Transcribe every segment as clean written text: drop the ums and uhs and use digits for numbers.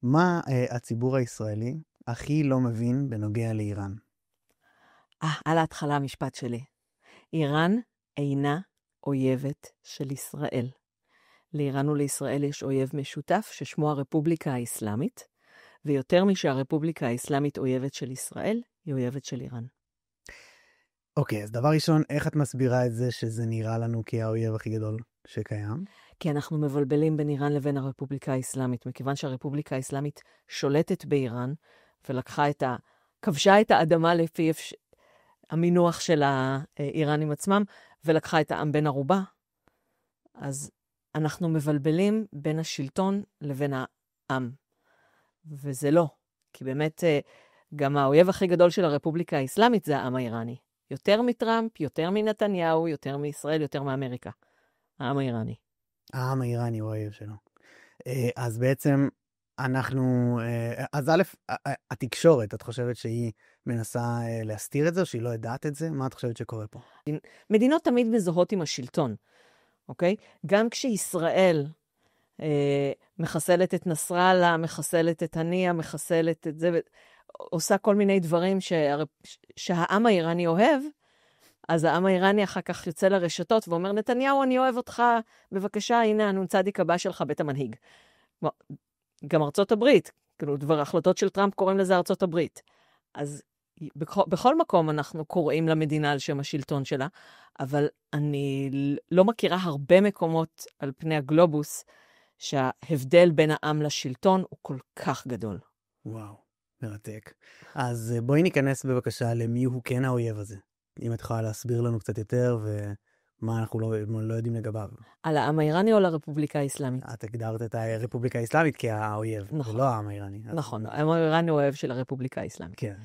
מה הציבור הישראלי הכי לא מבין בנוגע לאיראן? על ההתחלה המשפט שלי. איראן אינה אויבת של ישראל. לאיראן ולישראל יש אויב משותף ששמו הרפובליקה האסלאמית, ויותר משהרפובליקה האסלאמית אויבת של ישראל, היא אויבת של איראן. אוקיי, אז דבר ראשון, איך את מסבירה את זה שזה נראה לנו כאויב הכי גדול שקיים? כי אנחנו מבלבלים בין איראן לבין הרפובליקה האסלאמית, מכיוון שהרפובליקה האסלאמית שולטת באיראן, ולקחה כבשה את האדמה לפי המינוח של האיראנים עצמם, ולקחה את העם בן ערובה. אז אנחנו מבלבלים בין השלטון לבין העם. וזה לא. כי באמת גם האויב הכי גדול של הרפובליקה האסלאמית זה העם האיראני. יותר מטראמפ, יותר מנתניהו, יותר מישראל, יותר מאמריקה. העם האיראני. העם האיראני הוא האויב שלו. אז בעצם אנחנו, אז א', התקשורת, את חושבת שהיא מנסה להסתיר את זה, או שהיא לא יודעת את זה? מה את חושבת שקורה פה? מדינות תמיד מזוהות עם השלטון, אוקיי? גם כשישראל מחסלת את נסראללה, מחסלת את הנייה, מחסלת את זה, עושה כל מיני דברים שהעם האיראני אוהב, אז העם האיראני אחר כך יוצא לרשתות ואומר, נתניהו, אני אוהב אותך, בבקשה, הנה, הנון צדיק הבא שלך, בית המנהיג. גם ארצות הברית, כאילו, דבר ההחלטות של טראמפ קוראים לזה ארצות הברית. אז בכל מקום אנחנו קוראים למדינה על שם השלטון שלה, אבל אני לא מכירה הרבה מקומות על פני הגלובוס, שההבדל בין העם לשלטון הוא כל כך גדול. וואו, מרתק. אז בואי ניכנס בבקשה למי הוא כן האויב הזה. אם את יכולה להסביר לנו קצת יותר, ומה אנחנו לא יודעים לגביו. על העם האיראני או לרפובליקה האסלאמית? את הגדרת את הרפובליקה האסלאמית כאויב, נכון. ולא העם האיראני. נכון, העם האיראני הוא אוהב של הרפובליקה האסלאמית. כן.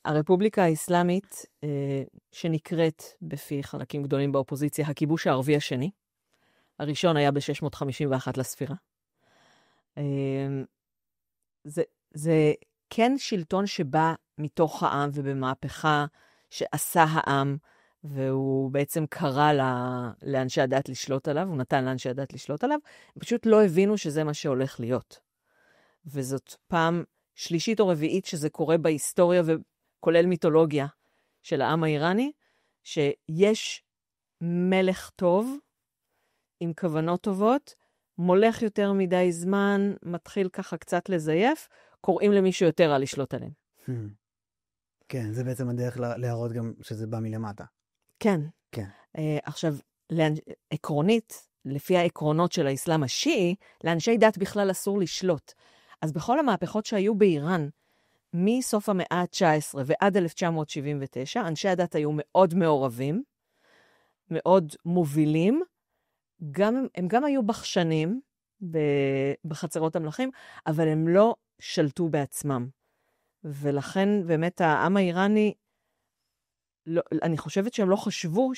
הרפובליקה האסלאמית, שנקראת בפי חלקים גדולים באופוזיציה, הכיבוש הערבי השני. הראשון היה ב-651 לספירה. זה כן שלטון שבא מתוך העם ובמהפכה שעשה העם, והוא בעצם קרא לאנשי הדת לשלוט עליו, הוא נתן לאנשי הדת לשלוט עליו, פשוט לא הבינו שזה מה שהולך להיות. וזאת פעם שלישית או רביעית שזה קורה בהיסטוריה, וכולל מיתולוגיה של העם האיראני, שיש מלך טוב, עם כוונות טובות, מולך יותר מדי זמן, מתחיל ככה קצת לזייף, קוראים למישהו יותר על לשלוט עליהם. כן, זה בעצם הדרך להראות גם שזה בא מלמטה. כן. כן. עכשיו, עקרונית, לפי העקרונות של האסלאם השיעי, לאנשי דת בכלל אסור לשלוט. אז בכל המהפכות שהיו באיראן, מסוף המאה ה-19 ועד 1979, אנשי הדת היו מאוד מעורבים, מאוד מובילים, הם גם היו בחשנים בחצרות המלכים, אבל הם לא שלטו בעצמם. ולכן באמת העם האיראני, לא, אני חושבת שהם לא חשבו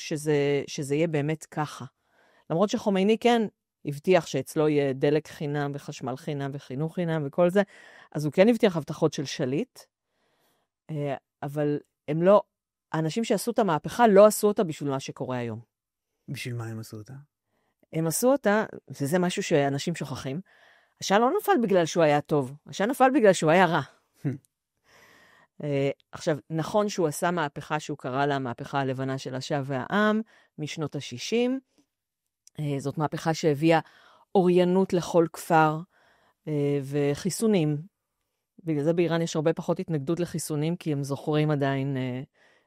שזה יהיה באמת ככה. למרות שחומייני כן הבטיח שאצלו יהיה דלק חינם וחשמל חינם וחינוך חינם וכל זה, אז הוא כן הבטיח הבטחות של שליט, אבל הם לא, האנשים שעשו את המהפכה לא עשו אותה בשביל מה שקורה היום. בשביל מה הם עשו אותה? הם עשו אותה, וזה משהו שאנשים שוכחים, השעה לא נפל בגלל שהוא היה טוב, השעה נפל בגלל שהוא היה רע. עכשיו, נכון שהוא עשה מהפכה שהוא קרא לה המהפכה הלבנה של השעה והעם, משנות ה-60. זאת מהפכה שהביאה אוריינות לכל כפר וחיסונים. בגלל זה באיראן יש הרבה פחות התנגדות לחיסונים, כי הם זוכרים עדיין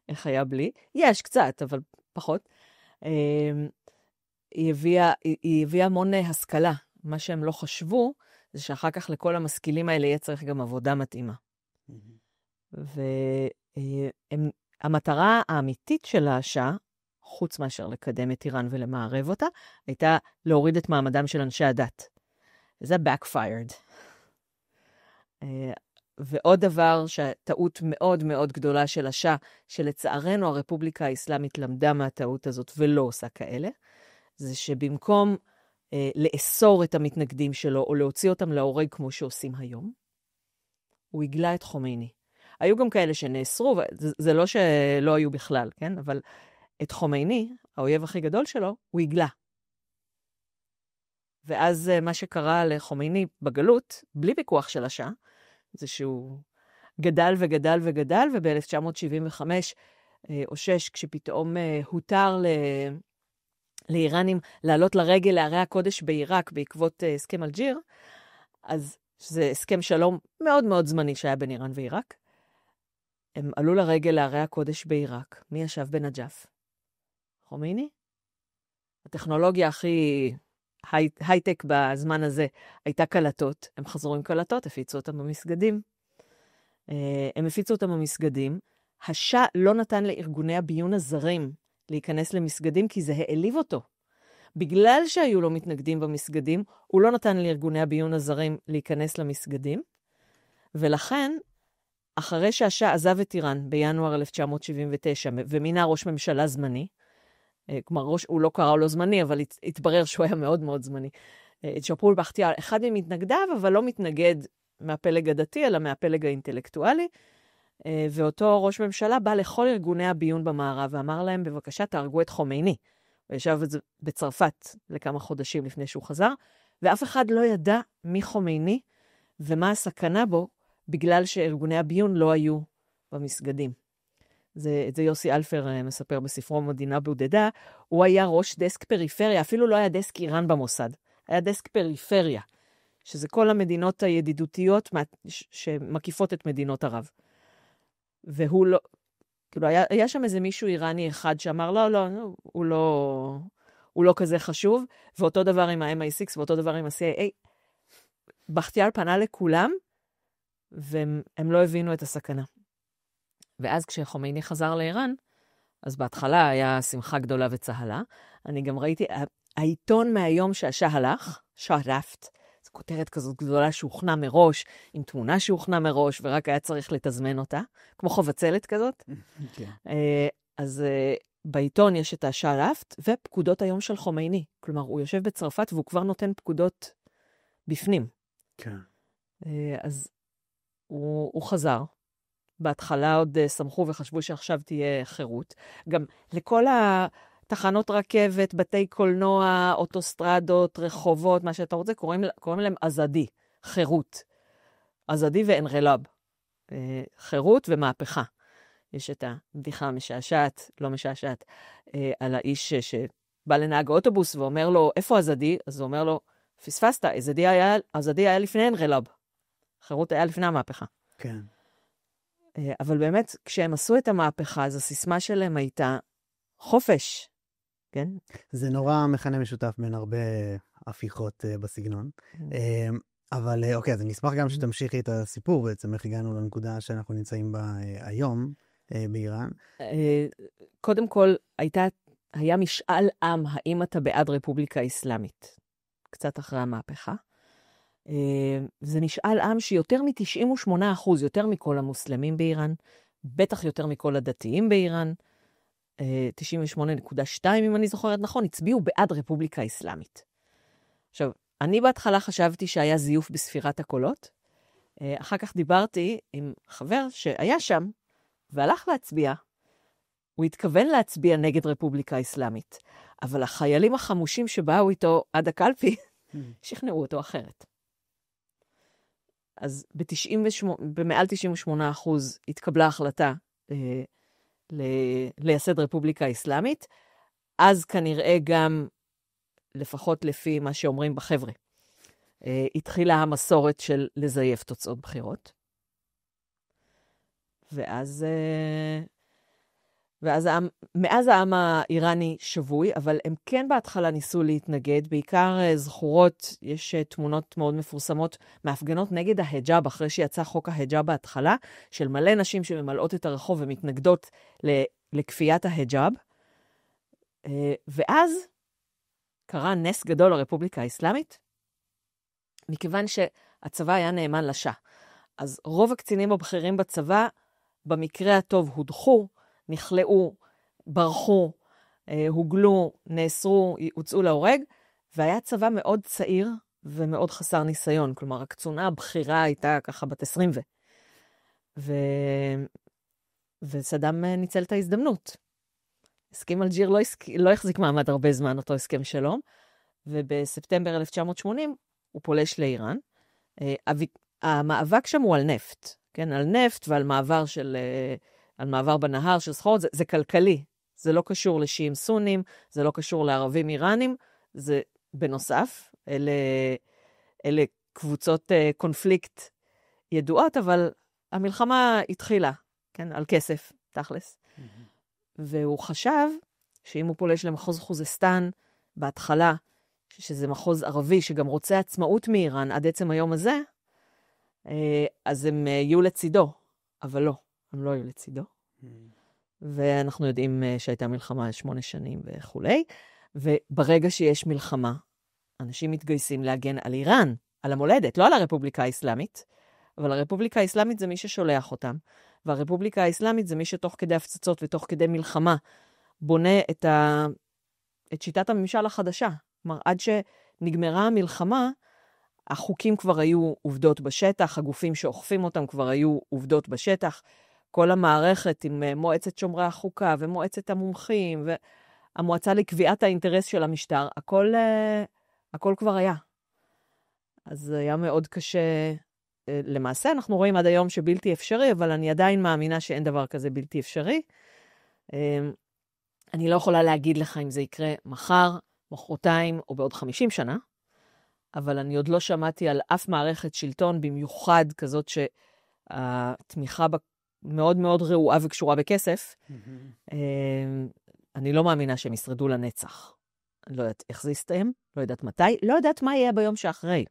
איך היה בלי. יש קצת, אבל פחות. היא הביאה המון השכלה. מה שהם לא חשבו, זה שאחר כך לכל המשכילים האלה יהיה צריך גם עבודה מתאימה. והמטרה האמיתית של השעה, חוץ מאשר לקדם את איראן ולמערב אותה, הייתה להוריד את מעמדם של אנשי הדת. וזה backfired. ועוד דבר, שהטעות מאוד מאוד גדולה של השעה, שלצערנו הרפובליקה האסלאמית למדה מהטעות הזאת ולא עושה כאלה, זה שבמקום לאסור את המתנגדים שלו, או להוציא אותם להורג כמו שעושים היום, הוא הגלה את חומייני. היו גם כאלה שנאסרו, זה לא שלא היו בכלל, כן? אבל את חומייני, האויב הכי גדול שלו, הוא הגלה. ואז מה שקרה לחומייני בגלות, בלי ויכוח של השעה, זה שהוא גדל וגדל וגדל, וב-1975 או 6, כשפתאום הותר לאיראנים לעלות לרגל לערי הקודש בעיראק בעקבות הסכם אלג'יר, אז זה הסכם שלום מאוד מאוד זמני שהיה בין איראן ועיראק. הם עלו לרגל לערי הקודש בעיראק. מי ישב בנג'ף? חומייני? הטכנולוגיה הכי הייטק בזמן הזה הייתה קלטות. הם חזרו עם קלטות, הפיצו אותם במסגדים. הם הפיצו אותם במסגדים. השאה לא נתן לארגוני הביון הזרים להיכנס למסגדים, כי זה העליב אותו. בגלל שהיו לו מתנגדים במסגדים, הוא לא נתן לארגוני הביון הזרים להיכנס למסגדים, ולכן, אחרי שהשאה עזב את איראן בינואר 1979, ומינה ראש ממשלה זמני, כלומר, הוא לא קרא לו זמני, אבל התברר שהוא היה מאוד מאוד זמני, ג'אפרול בכתיאר, אחד ממתנגדיו, אבל לא מתנגד מהפלג הדתי, אלא מהפלג האינטלקטואלי, ואותו ראש ממשלה בא לכל ארגוני הביון במערב, ואמר להם, בבקשה, תהרגו את חומייני. הוא ישב בצרפת לכמה חודשים לפני שהוא חזר, ואף אחד לא ידע מי חומייני ומה הסכנה בו, בגלל שארגוני הביון לא היו במסגדים. זה יוסי אלפר מספר בספרו מדינה בודדה, הוא היה ראש דסק פריפריה, אפילו לא היה דסק איראן במוסד, היה דסק פריפריה, שזה כל המדינות הידידותיות שמקיפות את מדינות ערב. והוא לא, כאילו היה שם איזה מישהו איראני אחד שאמר, לא, הוא לא כזה חשוב, ואותו דבר עם ה-MI6 ואותו דבר עם ה-CIA. בכתיאר פנה לכולם, והם לא הבינו את הסכנה. ואז כשחומייני חזר לאיראן, אז בהתחלה היה שמחה גדולה וצהלה. אני גם ראיתי, העיתון מהיום שהשאה הלך, שרפט, זו כותרת כזאת גדולה שהוכנה מראש, עם תמונה שהוכנה מראש, ורק היה צריך לתזמן אותה, כמו חובצלת כזאת. אז בעיתון יש את השרפט, ופקודות היום של חומייני. כלומר, הוא יושב בצרפת, והוא כבר נותן פקודות בפנים. כן. אז הוא חזר. בהתחלה עוד שמחו וחשבו שעכשיו תהיה חירות. גם לכל תחנות רכבת, בתי קולנוע, אוטוסטרדות, רחובות, מה שאתה רוצה, קוראים להם אזדי, חירות. אזדי ואנרלב. חירות ומהפכה. יש את הבדיחה המשעשעת, לא משעשעת, על האיש שבא לנהג אוטובוס ואומר לו, איפה אזדי? אז הוא אומר לו, פספסת, אזדי היה לפני אנרלב. חירות היה לפני המהפכה. כן. אבל באמת, כשהם עשו את המהפכה, אז הסיסמה שלהם הייתה חופש. כן? זה נורא מכנה משותף בין הרבה הפיכות בסגנון. אבל אוקיי, אז אני אשמח גם שתמשיכי את הסיפור, בעצם איך הגענו לנקודה שאנחנו נמצאים בה היום באיראן. קודם כל, היה משאל עם, האם אתה בעד רפובליקה אסלאמית? קצת אחרי המהפכה. זה משאל עם שיותר מ-98%, יותר מכל המוסלמים באיראן, בטח יותר מכל הדתיים באיראן, 98.2 אם אני זוכרת נכון, הצביעו בעד רפובליקה אסלאמית. עכשיו, אני בהתחלה חשבתי שהיה זיוף בספירת הקולות, אחר כך דיברתי עם חבר שהיה שם, והלך להצביע, הוא התכוון להצביע נגד רפובליקה אסלאמית, אבל החיילים החמושים שבאו איתו עד הקלפי, שכנעו אותו אחרת. אז במעל 98% התקבלה החלטה לייסד רפובליקה אסלאמית, אז כנראה גם, לפחות לפי מה שאומרים בחבר'ה, התחילה המסורת של לזייף תוצאות בחירות. מאז העם האיראני שבוי, אבל הם כן בהתחלה ניסו להתנגד, בעיקר זכורות, יש תמונות מאוד מפורסמות מהפגנות נגד ההיג'אב, אחרי שיצא חוק ההיג'אב בהתחלה, של מלא נשים שממלאות את הרחוב ומתנגדות לכפיית ההיג'אב, ואז קרה נס גדול לרפובליקה האסלאמית, מכיוון שהצבא היה נאמן לשאה. אז רוב הקצינים הבכירים בצבא, במקרה הטוב הודחו, נכלאו, ברחו, הוגלו, נאסרו, הוצאו להורג, והיה צבא מאוד צעיר ומאוד חסר ניסיון. כלומר, הקצונה הבכירה הייתה ככה בת 20 וסדאם ניצל את ההזדמנות. הסכם אלג'יר לא החזיק מעמד הרבה זמן, אותו הסכם שלום, ובספטמבר 1980 הוא פולש לאיראן. המאבק שם הוא על נפט, כן? על נפט ועל מעבר על מעבר בנהר של סחורות, זה כלכלי. זה לא קשור לשיעים סונים, זה לא קשור לערבים איראנים, זה בנוסף, אלה קבוצות קונפליקט ידועות, אבל המלחמה התחילה, כן? על כסף, תכלס. והוא חשב שאם הוא פולש למחוז חוזסטן בהתחלה, שזה מחוז ערבי שגם רוצה עצמאות מאיראן עד עצם היום הזה, אז הם יהיו לצידו, אבל לא, הם לא יהיו לצידו. ואנחנו יודעים שהייתה מלחמה 8 שנים וכולי, וברגע שיש מלחמה, אנשים מתגייסים להגן על איראן, על המולדת, לא על הרפובליקה האסלאמית, אבל הרפובליקה האסלאמית זה מי ששולח אותם, והרפובליקה האסלאמית זה מי שתוך כדי הפצצות ותוך כדי מלחמה בונה את שיטת הממשל החדשה. כלומר, עד שנגמרה המלחמה, החוקים כבר היו עובדות בשטח, הגופים שאוכפים אותם כבר היו עובדות בשטח, כל המערכת עם מועצת שומרי החוקה ומועצת המומחים והמועצה לקביעת האינטרס של המשטר, הכל כבר היה. אז זה היה מאוד קשה. למעשה אנחנו רואים עד היום שבלתי אפשרי, אבל אני עדיין מאמינה שאין דבר כזה בלתי אפשרי. אני לא יכולה להגיד לך אם זה יקרה מחר, מחרתיים או בעוד 50 שנה, אבל אני עוד לא שמעתי על אף מערכת שלטון, במיוחד כזאת שהתמיכה בה מאוד מאוד רעועה וקשורה בכסף. אני לא מאמינה שהם ישרדו לנצח. אני לא יודעת איך זה יסתיים, לא יודעת מתי, לא יודעת מה יהיה ביום שאחרי.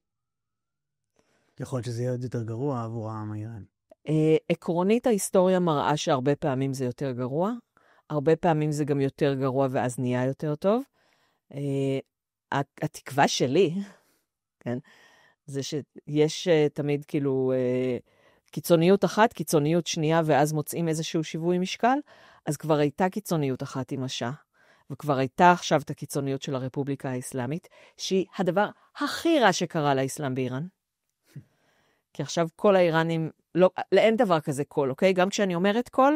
יכול להיות שזה יהיה עוד יותר גרוע עבור העם האיראני. עקרונית ההיסטוריה מראה שהרבה פעמים זה יותר גרוע, הרבה פעמים זה גם יותר גרוע ואז נהיה יותר טוב. התקווה שלי, כן, זה שיש תמיד כאילו קיצוניות אחת, קיצוניות שנייה, ואז מוצאים איזשהו שיווי משקל, אז כבר הייתה קיצוניות אחת עם השעה, וכבר הייתה עכשיו את הקיצוניות של הרפובליקה האסלאמית, שהיא הדבר הכי רע שקרה לאסלאם באיראן. כי עכשיו כל האיראנים, לא, אין דבר כזה כל, אוקיי? גם כשאני אומרת כל,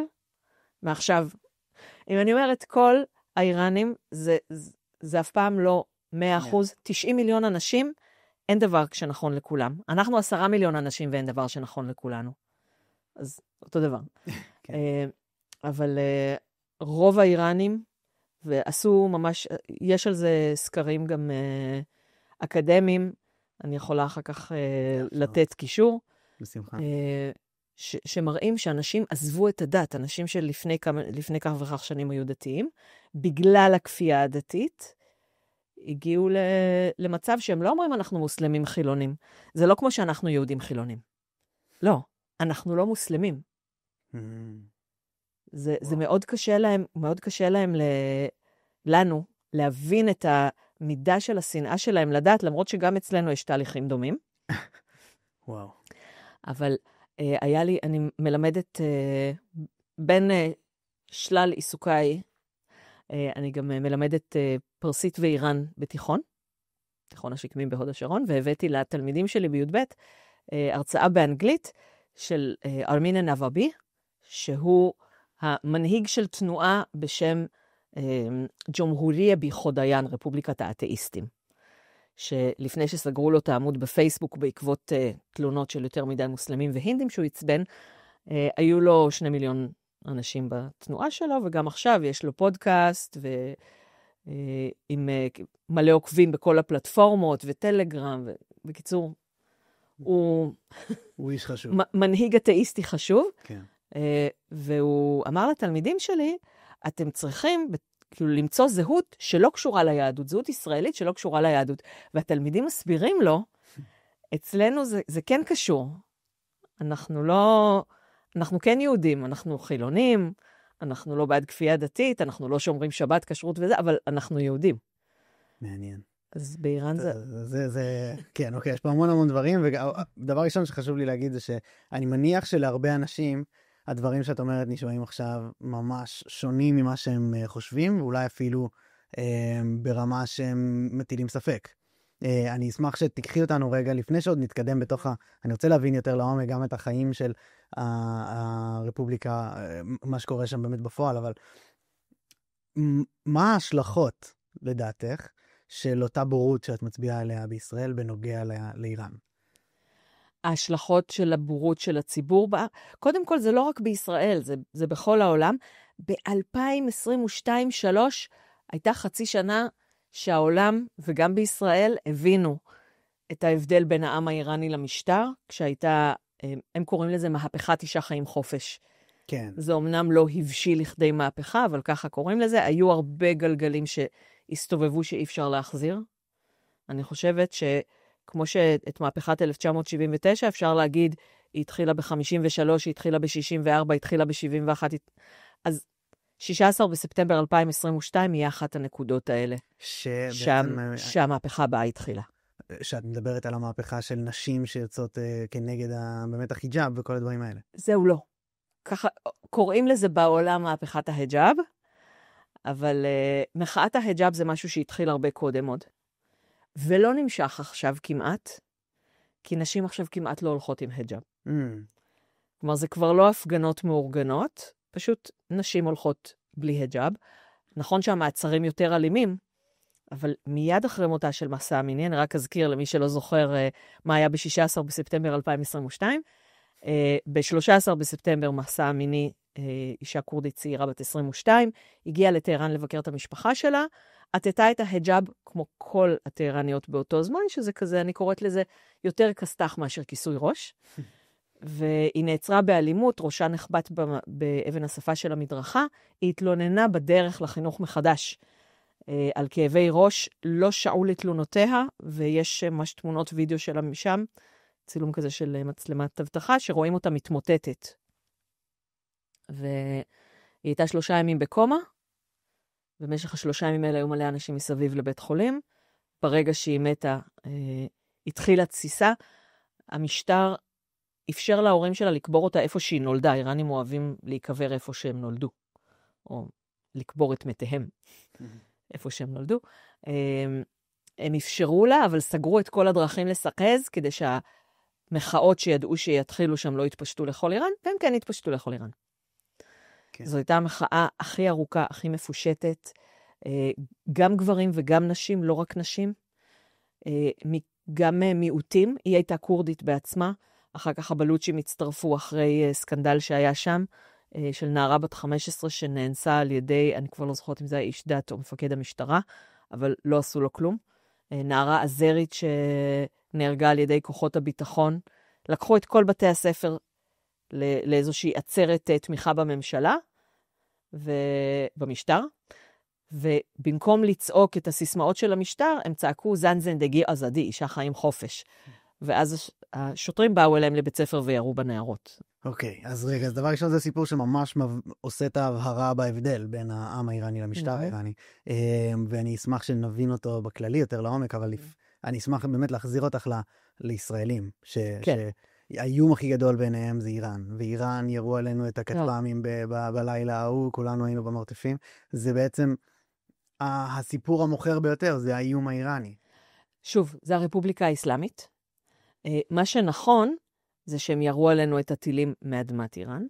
מעכשיו, אם אני אומרת כל האיראנים, זה אף פעם לא 100%, 90 מיליון אנשים, אין דבר שנכון לכולם. אנחנו 10 מיליון אנשים ואין דבר שנכון לכולנו. אז אותו דבר. אבל רוב האיראנים, ועשו ממש, יש על זה סקרים גם אקדמיים, אני יכולה אחר כך לתת קישור. בשמחה. שמראים שאנשים עזבו את הדת, אנשים שלפני כך וכך שנים היו דתיים, בגלל הכפייה הדתית, הגיעו למצב שהם לא אומרים אנחנו מוסלמים חילונים. זה לא כמו שאנחנו יהודים חילונים. לא, אנחנו לא מוסלמים. זה מאוד קשה להם, לנו, להבין את המידה של השנאה שלהם לדעת, למרות שגם אצלנו יש תהליכים דומים. וואו. אבל אני מלמדת בין שלל עיסוקיי, אני גם מלמדת פרסית ואיראן בתיכון, תיכון השקמים בהוד השרון, והבאתי לתלמידים שלי בי"ב הרצאה באנגלית של ארמינה נבאבי, שהוא המנהיג של תנועה בשם ג'ומהוריה ביחודיין, רפובליקת האתאיסטים, שלפני שסגרו לו את העמוד בפייסבוק בעקבות תלונות של יותר מדי מוסלמים והינדים שהוא יצבן, היו לו 2 מיליון אנשים בתנועה שלו, וגם עכשיו יש לו פודקאסט, עם מלא עוקבים בכל הפלטפורמות, וטלגרם, ובקיצור, הוא איש חשוב. מנהיג אתאיסטי חשוב, כן. והוא אמר לתלמידים שלי, אתם צריכים כאילו למצוא זהות שלא קשורה ליהדות, זהות ישראלית שלא קשורה ליהדות, והתלמידים מסבירים לו, אצלנו זה כן קשור. אנחנו כן יהודים, אנחנו חילונים, אנחנו לא בעד כפייה דתית, אנחנו לא שומרים שבת, כשרות וזה, אבל אנחנו יהודים. מעניין. אז באיראן זה, כן, אוקיי, יש פה המון דברים, ודבר ראשון שחשוב לי להגיד זה שאני מניח שלהרבה אנשים, הדברים שאת אומרת נשמעים עכשיו ממש שונים ממה שהם חושבים, ואולי אפילו ברמה שהם מטילים ספק. אני אשמח שתיקחי אותנו רגע לפני שעוד נתקדם אני רוצה להבין יותר לעומק גם את החיים של הרפובליקה, מה שקורה שם באמת בפועל, אבל מה ההשלכות לדעתך של אותה בורות שאת מצביעה עליה בישראל בנוגע לאיראן? ההשלכות של הבורות של הציבור בה, קודם כל זה לא רק בישראל, זה בכל העולם. ב-2022-2023 הייתה חצי שנה שהעולם וגם בישראל הבינו את ההבדל בין העם האיראני למשטר, כשהייתה, הם קוראים לזה מהפכת אישה חיים חופש. כן. זה אמנם לא הבשיל לכדי מהפכה, אבל ככה קוראים לזה. היו הרבה גלגלים שהסתובבו שאי אפשר להחזיר. אני חושבת שכמו שאת מהפכת 1979 אפשר להגיד, היא התחילה ב-53, היא התחילה ב-64, היא התחילה ב-71. אז 16 בספטמבר 2022 היא אחת הנקודות האלה. שהמהפכה הבאה התחילה. שאת מדברת על המהפכה של נשים שיוצאות כנגד באמת החיג'אב וכל הדברים האלה. זהו לא. ככה קוראים לזה בעולם מהפכת ההיג'אב, אבל מחאת ההיג'אב זה משהו שהתחיל הרבה קודם עוד. ולא נמשך עכשיו כמעט, כי נשים עכשיו כמעט לא הולכות עם היג'אב. כלומר, זה כבר לא הפגנות מאורגנות, פשוט נשים הולכות בלי היג'אב. נכון שהמעצרים יותר אלימים, אבל מיד אחרי מותה של מסע אמיני, אני רק אזכיר למי שלא זוכר מה היה ב-16 בספטמבר 2022, ב-13 בספטמבר מסע אמיני, אישה קורדית צעירה בת 22, הגיעה לטהרן לבקר את המשפחה שלה, עטתה את ההיג'אב כמו כל הטהרניות באותו זמן, שזה כזה, אני קוראת לזה יותר כסתח מאשר כיסוי ראש, והיא נעצרה באלימות, ראשה נחבט באבן השפה של המדרכה, היא התלוננה בדרך לחינוך מחדש, על כאבי ראש, לא שעו לתלונותיה, ויש ממש תמונות וידאו שלה משם, צילום כזה של מצלמת אבטחה, שרואים אותה מתמוטטת. והיא הייתה 3 ימים בקומה, במשך 3 ימים האלה היו מלא אנשים מסביב לבית חולים, ברגע שהיא מתה, התחילה תסיסה, המשטר אפשר להורים שלה לקבור אותה איפה שהיא נולדה, איראנים אוהבים להיקבר איפה שהם נולדו, או לקבור את מתיהם. איפה שהם נולדו, הם אפשרו לה, אבל סגרו את כל הדרכים לסחז, כדי שהמחאות שידעו שיתחילו שם לא יתפשטו לכל איראן, והם כן יתפשטו לכל איראן. כן. זו הייתה המחאה הכי ארוכה, הכי מפושטת, גם גברים וגם נשים, לא רק נשים, גם מיעוטים, היא הייתה קורדית בעצמה, אחר כך הבלוצ'ים הצטרפו אחרי סקנדל שהיה שם, של נערה בת 15 שנאנסה על ידי, אני כבר לא זוכרת אם זה היה איש דת או מפקד המשטרה, אבל לא עשו לו כלום. נערה עזרית שנהרגה על ידי כוחות הביטחון. לקחו את כל בתי הספר לאיזושהי עצרת תמיכה בממשלה ובמשטר, ובמקום לצעוק את הסיסמאות של המשטר, הם צעקו זנזן דגי עזדי, אישה חיים חופש. ואז השוטרים באו אליהם לבית ספר וירו בנערות. אוקיי, אז רגע, אז דבר ראשון זה סיפור שממש עושה את ההבהרה בהבדל בין העם האיראני למשטר האיראני, ואני אשמח שנבין אותו בכללי יותר לעומק, אבל אני אשמח באמת להחזיר אותך לישראלים, שהאיום הכי גדול ביניהם זה איראן, ואיראן ירו עלינו את הכטב"מים בלילה ההוא, כולנו היינו במרתפים, זה בעצם הסיפור המוכר ביותר, זה האיום האיראני. שוב, זה הרפובליקה האסלאמית. מה שנכון, זה שהם ירו עלינו את הטילים מאדמת איראן.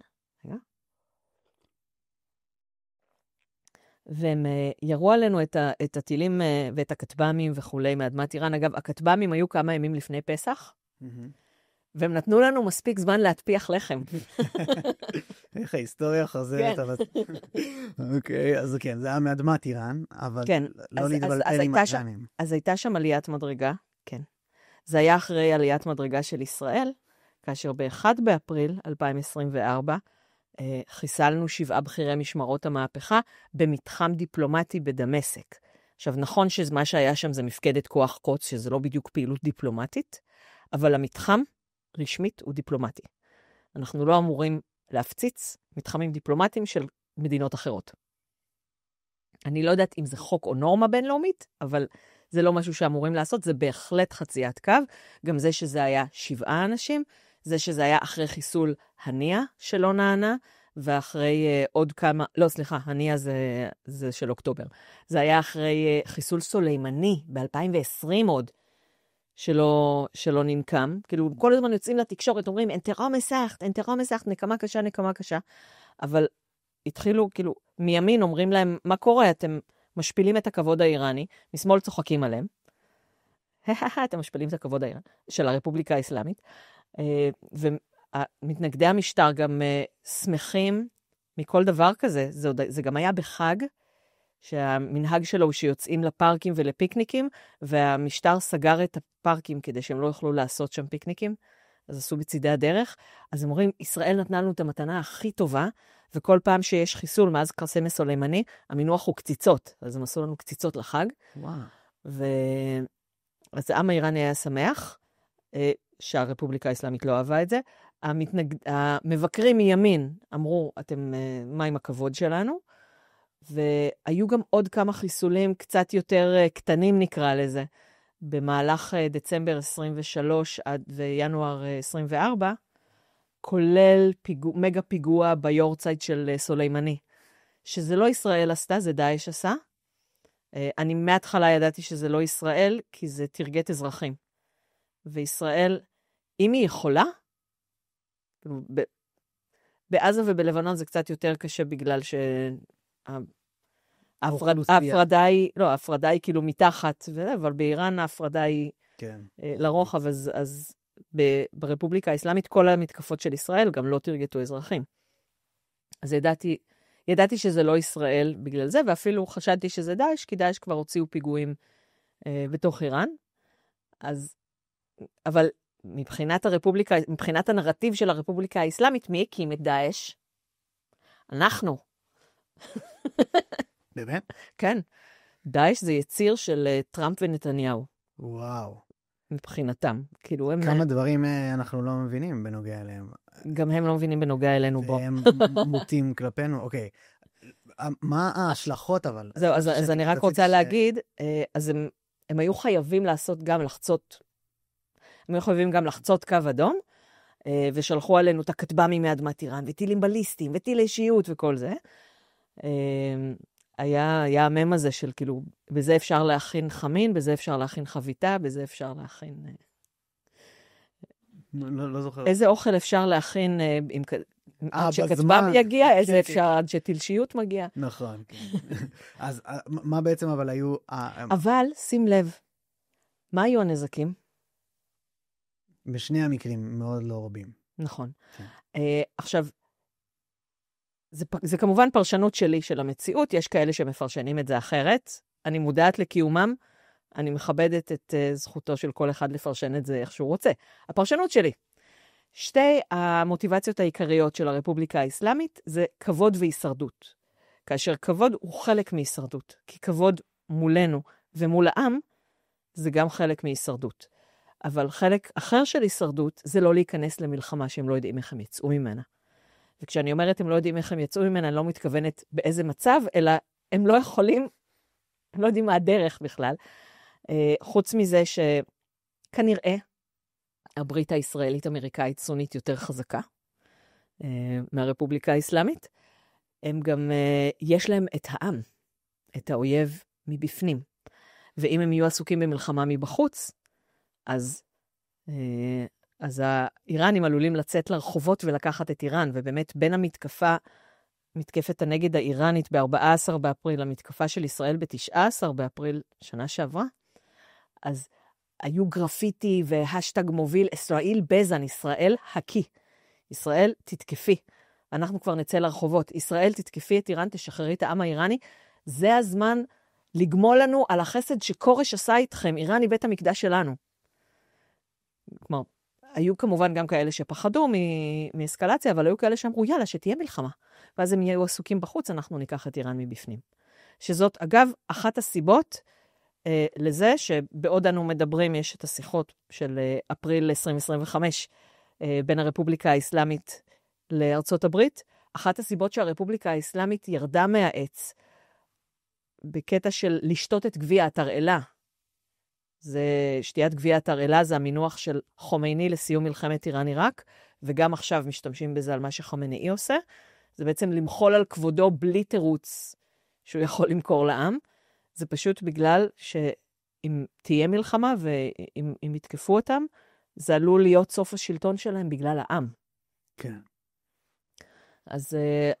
והם ירו עלינו את הטילים ואת הכטב"מים וכולי מאדמת איראן. אגב, הכטב"מים היו כמה ימים לפני פסח, והם נתנו לנו מספיק זמן להטפיח לחם. איך ההיסטוריה חוזרת. אוקיי, אז כן, זה היה מאדמת איראן, אבל לא להתבלבל עם האיראנים. אז הייתה שם עליית מדרגה, כן. זה היה אחרי עליית מדרגה של ישראל, כאשר ב-1 באפריל 2024, חיסלנו 7 בכירי משמרות המהפכה במתחם דיפלומטי בדמשק. עכשיו, נכון שמה שהיה שם זה מפקדת כוח קוץ, שזה לא בדיוק פעילות דיפלומטית, אבל המתחם רשמית הוא דיפלומטי. אנחנו לא אמורים להפציץ מתחמים דיפלומטיים של מדינות אחרות. אני לא יודעת אם זה חוק או נורמה בינלאומית, אבל זה לא משהו שאמורים לעשות, זה בהחלט חציית קו. גם זה שזה היה 7 אנשים, זה שזה היה אחרי חיסול הנייה שלא נענה, ואחרי עוד כמה, לא סליחה, הנייה זה של אוקטובר. זה היה אחרי חיסול סולימני ב-2020 עוד, שלא ננקם. כאילו, כל הזמן יוצאים לתקשורת, אומרים, אנטרה מסכת, נקמה קשה, אבל התחילו, כאילו, מימין אומרים להם, מה קורה? אתם משפילים את הכבוד האיראני, משמאל צוחקים עליהם, אתם משפילים את הכבוד האיראני, של הרפובליקה האסלאמית, ומתנגדי המשטר גם שמחים מכל דבר כזה, זה גם היה בחג, שהמנהג שלו הוא שיוצאים לפארקים ולפיקניקים, והמשטר סגר את הפארקים כדי שהם לא יוכלו לעשות שם פיקניקים, אז עשו בצידי הדרך. אז הם אומרים, ישראל נתנה לנו את המתנה הכי טובה, וכל פעם שיש חיסול מאז קרסם סולימני, המינוח הוא קציצות, אז הם עשו לנו קציצות לחג. וואו. אז העם האיראני היה שמח, שהרפובליקה האסלאמית לא אהבה את זה. המבקרים מימין אמרו, מה עם הכבוד שלנו? והיו גם עוד כמה חיסולים קצת יותר קטנים נקרא לזה, במהלך דצמבר 23 עד וינואר 24, כולל מגה פיגוע ביורצייט של סולימני, שזה לא ישראל עשתה, זה דאעש עשה. אני מההתחלה ידעתי שזה לא ישראל, כי זה תרגט אזרחים. וישראל, אם היא יכולה, בעזה ובלבנון זה קצת יותר קשה בגלל ההפרדה היא כאילו מתחת, אבל באיראן ההפרדה היא לרוחב, אז ברפובליקה האסלאמית כל המתקפות של ישראל גם לא תרגטו אזרחים. אז ידעתי שזה לא ישראל בגלל זה, ואפילו חשדתי שזה דאעש, כי דאעש כבר הוציאו פיגועים בתוך איראן. אבל מבחינת הנרטיב של הרפובליקה האסלאמית, מי הקים את דאעש? אנחנו. באמת? כן. דאעש זה יציר של טראמפ ונתניהו. וואו. מבחינתם. כאילו כמה דברים אנחנו לא מבינים בנוגע אליהם. גם הם לא מבינים בנוגע אלינו בו. והם מוטים כלפינו, אוקיי. מה ההשלכות אבל? זהו, אז אני רק רוצה להגיד, אז הם היו חייבים לעשות גם לחצות, הם היו חייבים גם לחצות קו אדום, ושלחו עלינו את הכטב"מים מאדמת איראן, וטילים בליסטיים, וטילי אישיות וכל זה. היה המם הזה של כאילו, בזה אפשר להכין חמין, בזה אפשר להכין חביתה, בזה אפשר להכין... לא זוכר. איזה אוכל אפשר להכין עד שכטב"ם יגיע, איזה אפשר עד שתלשיות מגיע. נכון. אז מה בעצם אבל היו... אבל, שים לב, מה היו הנזקים? בשני המקרים מאוד לא רבים. נכון. עכשיו, זה כמובן פרשנות שלי של המציאות, יש כאלה שמפרשנים את זה אחרת, אני מודעת לקיומם, אני מכבדת את זכותו של כל אחד לפרשן את זה איך שהוא רוצה. הפרשנות שלי, שתי המוטיבציות העיקריות של הרפובליקה האסלאמית זה כבוד והישרדות. כאשר כבוד הוא חלק מהישרדות, כי כבוד מולנו ומול העם זה גם חלק מהישרדות. אבל חלק אחר של הישרדות זה לא להיכנס למלחמה שהם לא יודעים איך הם יצאו ממנה. וכשאני אומרת הם לא יודעים איך הם יצאו ממנה, אני לא מתכוונת באיזה מצב, אלא הם לא יכולים, הם לא יודעים מה הדרך בכלל. חוץ מזה שכנראה הברית הישראלית-אמריקאית סונית יותר חזקה מהרפובליקה האסלאמית. הם גם, יש להם את העם, את האויב מבפנים. ואם הם יהיו עסוקים במלחמה מבחוץ, אז האיראנים עלולים לצאת לרחובות ולקחת את איראן, ובאמת בין מתקפת הנגד האיראנית ב-14 באפריל, המתקפה של ישראל ב-19 באפריל שנה שעברה, אז היו גרפיטי והשטג מוביל, ישראל בזן, ישראל הקי. ישראל תתקפי. אנחנו כבר נצא לרחובות. ישראל תתקפי את איראן, תשחררי את העם האיראני. זה הזמן לגמול לנו על החסד שכורש עשה איתכם. איראן היא בית המקדש שלנו. כלומר, היו כמובן גם כאלה שפחדו מאסקלציה, אבל היו כאלה שאמרו, יאללה, שתהיה מלחמה. ואז הם יהיו עסוקים בחוץ, אנחנו ניקח את איראן מבפנים. שזאת, אגב, אחת הסיבות לזה שבעוד אנו מדברים, יש את השיחות של אפריל 2025 בין הרפובליקה האסלאמית לארצות הברית. אחת הסיבות שהרפובליקה האסלאמית ירדה מהעץ בקטע של לשתות את גביע התרעלה. זה שתיית גביע התרעלה, זה המינוח של חומייני לסיום מלחמת איראן-עיראק, וגם עכשיו משתמשים בזה על מה שחומייני עושה. זה בעצם למחול על כבודו בלי תירוץ שהוא יכול למכור לעם. זה פשוט בגלל שאם תהיה מלחמה ואם יתקפו אותם, זה עלול להיות סוף השלטון שלהם בגלל העם. כן.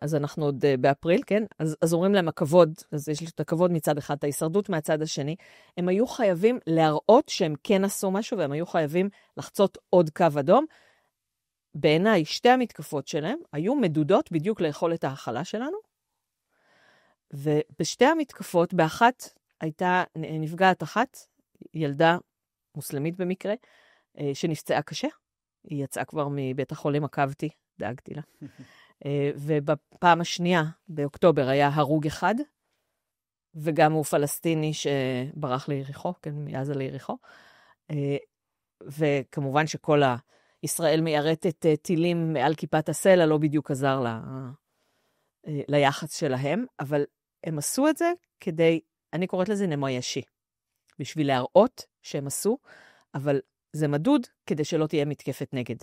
אז אנחנו עוד באפריל, כן? אז אומרים להם הכבוד, אז יש לי את הכבוד מצד אחד, את ההישרדות מהצד השני. הם היו חייבים להראות שהם כן עשו משהו, והם היו חייבים לחצות עוד קו אדום. בעיניי, שתי המתקפות שלהם היו מדודות בדיוק ליכולת ההכלה שלנו, ובשתי המתקפות, באחת הייתה נפגעת אחת, ילדה מוסלמית במקרה, שנפצעה קשה. היא יצאה כבר מבית החולים, עקבתי, דאגתי לה. ובפעם השנייה, באוקטובר, היה הרוג אחד, וגם הוא פלסטיני שברח ליריחו, כן, מעזה ליריחו. וכמובן שכל ישראל מיירטת טילים מעל כיפת הסלע, לא בדיוק עזר ליחס שלהם, אבל הם עשו את זה כדי, אני קוראת לזה נמוישי, בשביל להראות שהם עשו, אבל זה מדוד כדי שלא תהיה מתקפת נגד.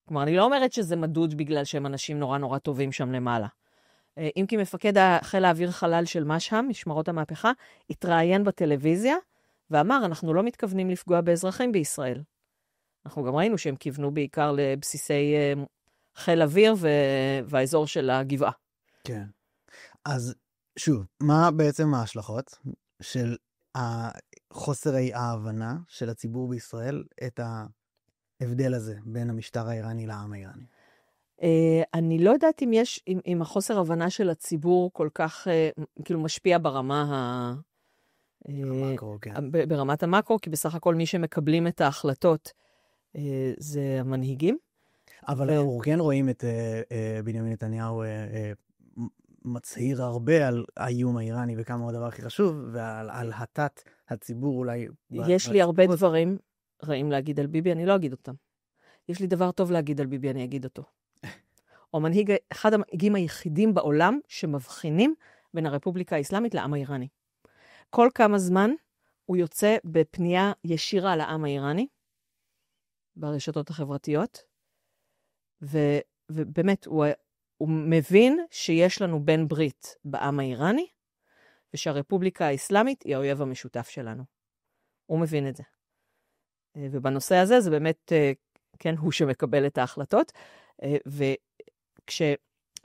כלומר, אני לא אומרת שזה מדוד בגלל שהם אנשים נורא נורא טובים שם למעלה. אם כי מפקד חיל האוויר חלל של משהם, משמרות המהפכה, התראיין בטלוויזיה, ואמר, אנחנו לא מתכוונים לפגוע באזרחים בישראל. אנחנו גם ראינו שהם כיוונו בעיקר לבסיסי חיל אוויר והאזור של הגבעה. כן. אז שוב, מה בעצם ההשלכות של חוסר ההבנה של הציבור בישראל את ההבדל הזה בין המשטר האיראני לעם האיראני? אני לא יודעת אם החוסר הבנה של הציבור כל כך כאילו משפיע ברמה המקרו, כן. ברמת המקרו, כי בסך הכל מי שמקבלים את ההחלטות זה המנהיגים. אבל אנחנו כן רואים את בנימין נתניהו מצהיר הרבה על האיום האיראני וכמה הוא הדבר הכי חשוב, ועל התת הציבור אולי. יש לי הרבה דברים רעים להגיד על ביבי, אני לא אגיד אותם. יש לי דבר טוב להגיד על ביבי, אני אגיד אותו. הוא מנהיג, אחד המנהיגים היחידים בעולם שמבחינים בין הרפובליקה האסלאמית לעם האיראני. כל כמה זמן הוא יוצא בפנייה ישירה לעם האיראני, ברשתות החברתיות, ובאמת הוא מבין שיש לנו בן ברית בעם האיראני, ושהרפובליקה האסלאמית היא האויב המשותף שלנו. הוא מבין את זה. ובנושא הזה זה באמת, כן, הוא שמקבל את ההחלטות,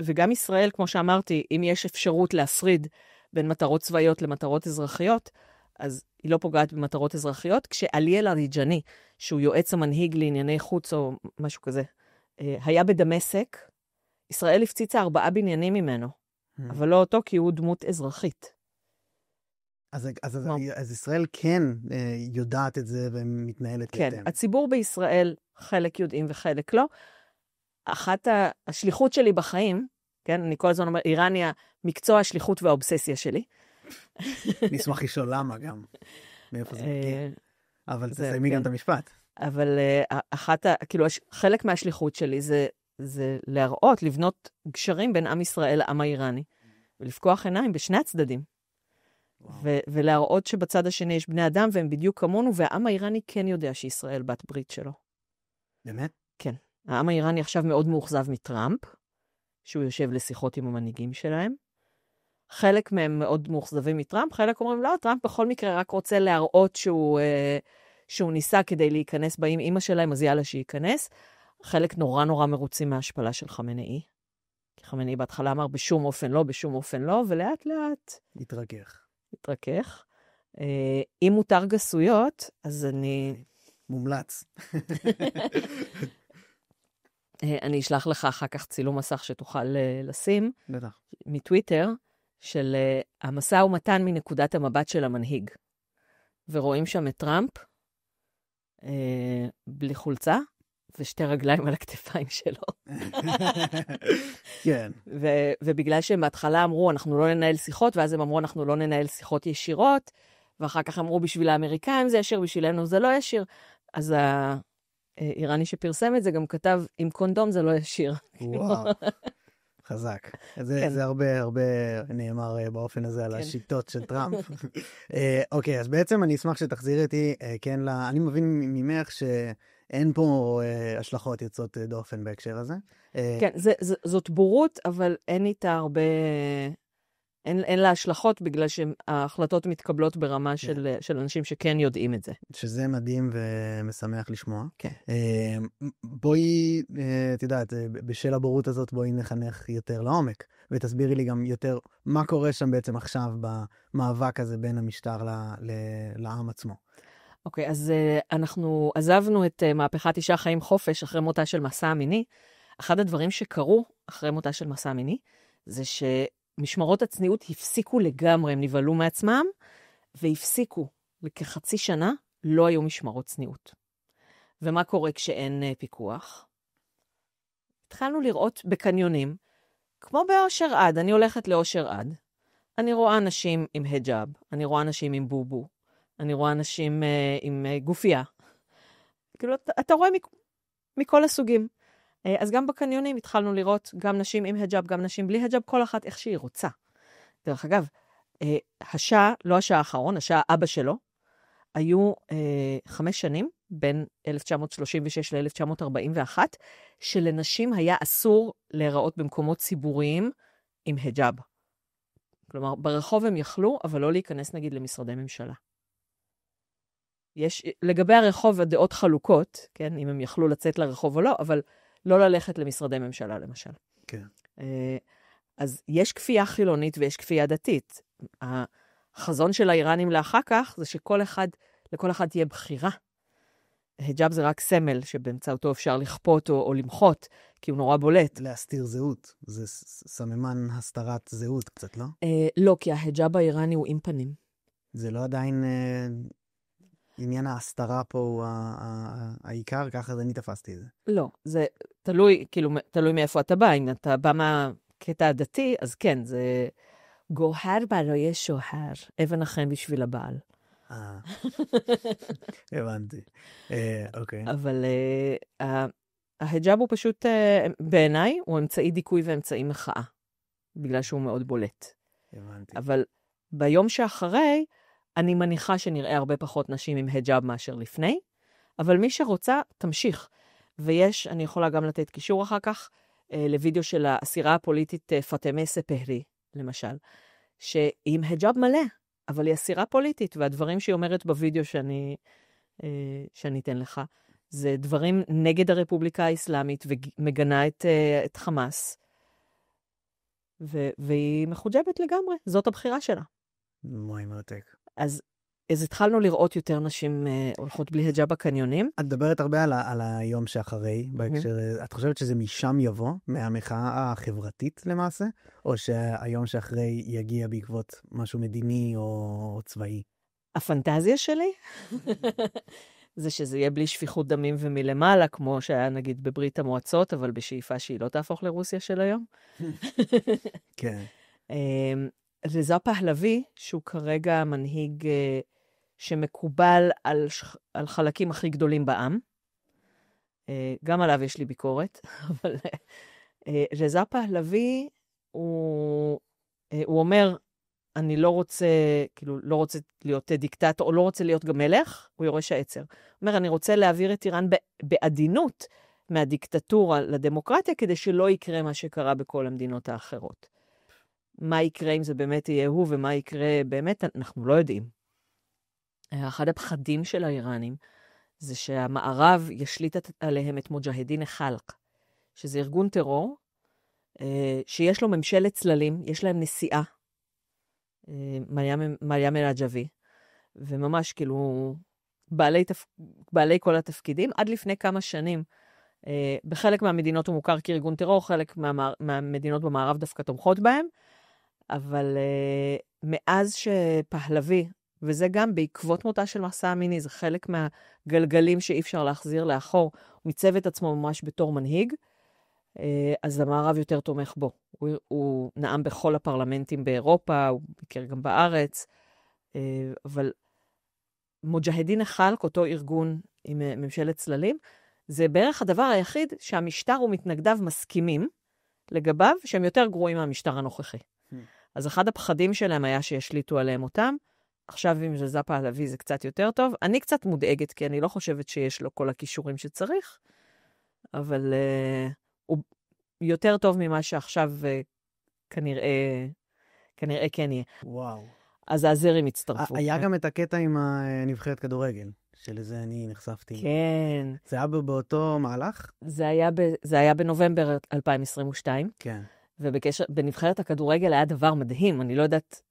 וגם ישראל, כמו שאמרתי, אם יש אפשרות להפריד בין מטרות צבאיות למטרות אזרחיות, אז היא לא פוגעת במטרות אזרחיות, כשעליאל אריג'ני, שהוא יועץ המנהיג לענייני חוץ או משהו כזה, היה בדמשק, ישראל הפציצה 4 בניינים ממנו, אבל לא אותו כי הוא דמות אזרחית. אז ישראל כן יודעת את זה ומתנהלת כן, בהתאם. הציבור בישראל, חלק יודעים וחלק לא. אחת השליחות שלי בחיים, כן, אני כל הזמן אומר, איראן היא מקצוע השליחות והאובססיה שלי. נשמח לשאול למה גם. מאיפה זה מגיע. אבל תסיימי גם את המשפט. אבל כאילו, חלק מהשליחות שלי זה להראות, לבנות גשרים בין עם ישראל לעם האיראני, ולפקוח עיניים בשני הצדדים. ולהראות שבצד השני יש בני אדם, והם בדיוק כמונו, והעם האיראני כן יודע שישראל בת ברית שלו. באמת? כן. העם האיראני עכשיו מאוד מאוכזב מטראמפ, שהוא יושב לשיחות עם המנהיגים שלהם. חלק מהם מאוד מאוכזבים מטראמפ, חלק אומרים, לא, טראמפ בכל מקרה רק רוצה להראות שהוא ניסה כדי להיכנס באים אמא שלהם, אז יאללה שייכנס. חלק נורא נורא מרוצים מההשפלה של חמנאי. כי חמנאי בהתחלה אמר בשום אופן לא, בשום אופן לא, ולאט לאט התרכך. אם מותר גסויות, אז אני... מומלץ. אני אשלח לך אחר כך צילום מסך שתוכל לשים. בטח. מטוויטר, של המשא ומתן מנקודת המבט של המנהיג. ורואים שם את טראמפ, בלי חולצה, ושתי רגליים על הכתפיים שלו. כן. ובגלל שהם בהתחלה אמרו, אנחנו לא ננהל שיחות, ואז הם אמרו, אנחנו לא ננהל שיחות ישירות, ואחר כך אמרו, בשביל האמריקאים זה ישיר, בשבילנו זה לא ישיר. אז האיראני שפרסם את זה גם כתב, עם קונדום זה לא ישיר. וואו, חזק. זה הרבה נאמר באופן הזה על השיטות של טראמפ. אוקיי, אז בעצם אני אשמח שתחזיר איתי, כן, אני מבין ממך שאין פה השלכות יוצאות דופן בהקשר הזה. כן, זאת בורות, אבל אין איתה הרבה אין לה השלכות בגלל שההחלטות מתקבלות ברמה של אנשים שכן יודעים את זה. שזה מדהים ומשמח לשמוע. כן. בואי, את יודעת, בשל הבורות הזאת בואי נחנך יותר לעומק, ותסבירי לי גם יותר מה קורה שם בעצם עכשיו במאבק הזה בין המשטר לעם עצמו. אוקיי, אז אנחנו עזבנו את מהפכת אישה חיים חופש אחרי מותה של מסע המיני. אחד הדברים שקרו אחרי מותה של מסע המיני, זה שמשמרות הצניעות הפסיקו לגמרי, הם נבהלו מעצמם, והפסיקו. לכחצי שנה לא היו משמרות צניעות. ומה קורה כשאין פיקוח? התחלנו לראות בקניונים, כמו באושר עד, אני הולכת לאושר עד, אני רואה אנשים עם היג'אב, אני רואה אנשים עם בובו, אני רואה אנשים עם גופייה. כאילו, אתה רואה מכל הסוגים. אז גם בקניונים התחלנו לראות גם נשים עם היג'אב, גם נשים בלי היג'אב, כל אחת איך שהיא רוצה. דרך אגב, לא השעה האחרון, השעה אבא שלו, היו 5 שנים, בין 1936 ל-1941, שלנשים היה אסור להיראות במקומות ציבוריים עם היג'אב. כלומר, ברחוב הם יכלו, אבל לא להיכנס נגיד למשרדי ממשלה. לגבי הרחוב הדעות חלוקות, כן, אם הם יכלו לצאת לרחוב או לא, אבל לא ללכת למשרדי ממשלה, למשל. כן. אז יש כפייה חילונית ויש כפייה דתית. החזון של האיראנים לאחר כך, זה לכל אחד תהיה בחירה. היג'אב זה רק סמל, שבאמצעותו אפשר לכפות או למחות, כי הוא נורא בולט. להסתיר זהות. זה סממן הסתרת זהות קצת, לא? לא, כי ההיג'אב האיראני הוא עם פנים. זה לא עדיין עניין ההסתרה פה הוא העיקר, ככה אני תפסתי את זה. לא, זה תלוי מאיפה אתה בא. אם אתה בא מהקטע הדתי, אז כן, זה גוהר ברוי שוהר, אבן החן בשביל הבעל. הבנתי. אוקיי. אבל ההיג'אב הוא פשוט, בעיניי, הוא אמצעי דיכוי ואמצעי מחאה, בגלל שהוא מאוד בולט. הבנתי. אבל ביום שאחרי, אני מניחה שנראה הרבה פחות נשים עם היג'אב מאשר לפני, אבל מי שרוצה, תמשיך. ויש, אני יכולה גם לתת קישור אחר כך, לוידאו של האסירה הפוליטית פאטמה ספהרי, למשל, שהיא עם היג'אב מלא, אבל היא אסירה פוליטית, והדברים שהיא אומרת בוידאו שאני אתן לך, זה דברים נגד הרפובליקה האסלאמית, ומגנה את חמאס, והיא מחוג'בת לגמרי, זאת הבחירה שלה. מוי מרתק. אז התחלנו לראות יותר נשים הולכות בלי היג'אב בקניונים. את מדברת הרבה על היום שאחרי, בהקשר, את חושבת שזה משם יבוא, מהמחאה החברתית למעשה, או שהיום שאחרי יגיע בעקבות משהו מדיני או צבאי? הפנטזיה שלי זה שזה יהיה בלי שפיכות דמים ומלמעלה, כמו שהיה נגיד בברית המועצות, אבל בשאיפה שהיא לא תהפוך לרוסיה של היום. כן. רזה פהלוי, שהוא כרגע מנהיג שמקובל על חלקים הכי גדולים בעם. גם עליו יש לי ביקורת, אבל רזה פהלוי, הוא אומר, אני לא רוצה להיות דיקטטור, או לא רוצה להיות גם מלך, הוא יורש העצר. הוא אומר, אני רוצה להעביר את איראן בעדינות מהדיקטטורה לדמוקרטיה, כדי שלא יקרה מה שקרה בכל המדינות האחרות. מה יקרה אם זה באמת יהיה הוא, ומה יקרה באמת, אנחנו לא יודעים. אחד הפחדים של האיראנים, זה שהמערב ישליט עליהם את מוג'הדין החלק, שזה ארגון טרור, שיש לו ממשלת צללים, יש להם נשיאה, מרים אל-עג'בי, וממש כאילו בעלי כל התפקידים. עד לפני כמה שנים, בחלק מהמדינות הוא מוכר כארגון טרור, חלק מהמדינות במערב דווקא תומכות בהם, אבל מאז שפהלוי, וזה גם בעקבות מותה של מסע המיני, זה חלק מהגלגלים שאי אפשר להחזיר לאחור, הוא מיצב את עצמו ממש בתור מנהיג, אז המערב יותר תומך בו. הוא נאם בכל הפרלמנטים באירופה, הוא ביקר גם בארץ, אבל מוג'הדין החלק, אותו ארגון עם ממשלת צללים, זה בערך הדבר היחיד שהמשטר ומתנגדיו מסכימים לגביו, שהם יותר גרועים מהמשטר הנוכחי. אז אחד הפחדים שלהם היה שישליטו עליהם אותם, עכשיו עם רזה פהלוי זה קצת יותר טוב. אני קצת מודאגת, כי אני לא חושבת שיש לו כל הכישורים שצריך, אבל הוא יותר טוב ממה שעכשיו כנראה כנראה כן יהיה. וואו. אז האזרים הצטרפו. היה גם את הקטע עם הנבחרת כדורגל, שלזה אני נחשפתי. כן. זה היה באותו מהלך? זה היה בנובמבר 2022. כן. ובנבחרת הכדורגל היה דבר מדהים, אני לא יודעת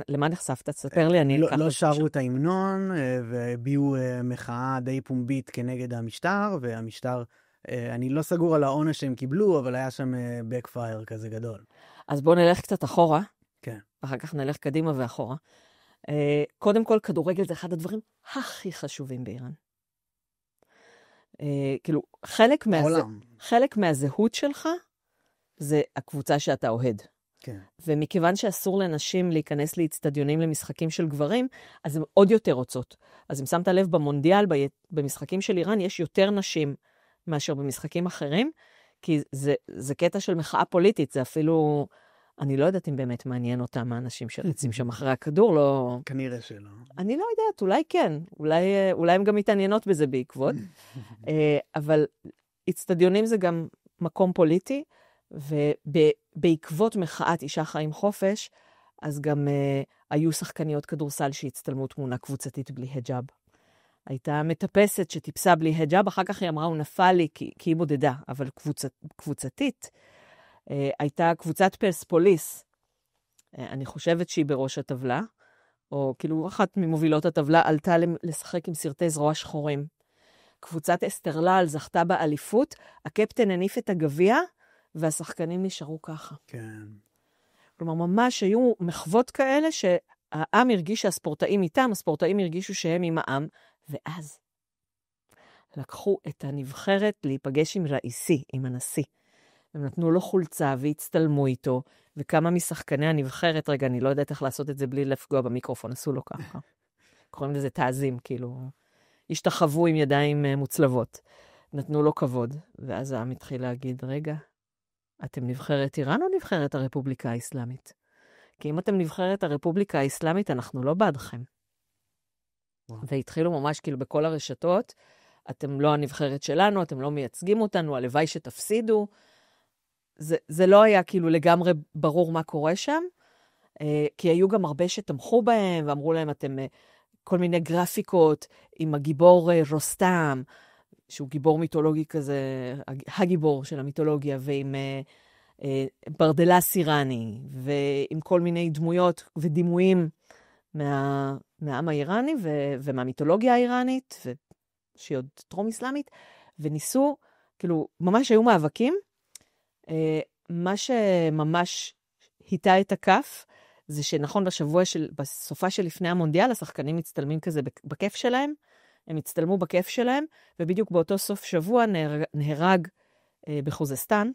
למה נחשפת, תספר לי, אני אקח... לא שרו את ההמנון, והביעו מחאה די פומבית כנגד המשטר, והמשטר, אני לא סגור על העונש שהם קיבלו, אבל היה שם backfire כזה גדול. אז בואו נלך קצת אחורה, כן. אחר כך נלך קדימה ואחורה. קודם כל, כדורגל זה אחד הדברים הכי חשובים באיראן. כאילו, חלק מהזהות שלך, זה הקבוצה שאתה אוהד. כן. ומכיוון שאסור לנשים להיכנס לאצטדיונים למשחקים של גברים, אז הן עוד יותר רוצות. אז אם שמת לב במונדיאל, במשחקים של איראן, יש יותר נשים מאשר במשחקים אחרים, כי זה קטע של מחאה פוליטית, זה אפילו, אני לא יודעת אם באמת מעניין אותם האנשים שרצים שם אחרי הכדור, לא... כנראה שלא. אני לא יודעת, אולי כן, אולי הם גם מתעניינות בזה בעקבות, אבל אצטדיונים זה גם מקום פוליטי, ובעקבות מחאת אישה חיים חופש, אז גם היו שחקניות כדורסל שהצטלמו תמונה קבוצתית בלי היג'אב. הייתה מטפסת שטיפסה בלי היג'אב, אחר כך היא אמרה, הוא נפל לי כי היא בודדה, אבל קבוצתית. הייתה קבוצת פרספוליס, אני חושבת שהיא בראש הטבלה, או כאילו אחת ממובילות הטבלה, עלתה לשחק עם סרטי זרוע שחורים. קבוצת אסטרלל זכתה באליפות, הקפטן הניף את הגביע, והשחקנים נשארו ככה. כן. כלומר, ממש היו מחוות כאלה שהעם הרגיש שהספורטאים איתם, הספורטאים הרגישו שהם עם העם, ואז לקחו את הנבחרת להיפגש עם ראיסי, עם הנשיא. הם נתנו לו חולצה והצטלמו איתו, וכמה משחקני הנבחרת, רגע, אני לא יודעת איך לעשות את זה בלי לפגוע במיקרופון, עשו לו ככה. קוראים לזה תעזים, כאילו, השתחוו עם ידיים מוצלבות. נתנו לו כבוד, ואז העם התחיל להגיד, רגע, אתם נבחרת איראן או נבחרת הרפובליקה האסלאמית? כי אם אתם נבחרת הרפובליקה האסלאמית, אנחנו לא בעדכם. והתחילו ממש כאילו בכל הרשתות, אתם לא הנבחרת שלנו, אתם לא מייצגים אותנו, הלוואי שתפסידו. זה לא היה כאילו לגמרי ברור מה קורה שם, כי היו גם הרבה שתמכו בהם, ואמרו להם, אתם כל מיני גרפיקות עם הגיבור רוסטם, שהוא גיבור מיתולוגי כזה, הגיבור של המיתולוגיה, ועם ברדלס איראני, ועם כל מיני דמויות ודימויים מהעם האיראני, ומהמיתולוגיה האיראנית, שהיא עוד טרום אסלאמית, וניסו, כאילו, ממש היו מאבקים. מה שממש היטה את הכף, זה שנכון בסופה של לפני המונדיאל, השחקנים מצטלמים כזה בכיף שלהם, הם הצטלמו בכיף שלהם, ובדיוק באותו סוף שבוע נהרג בחוזסטן,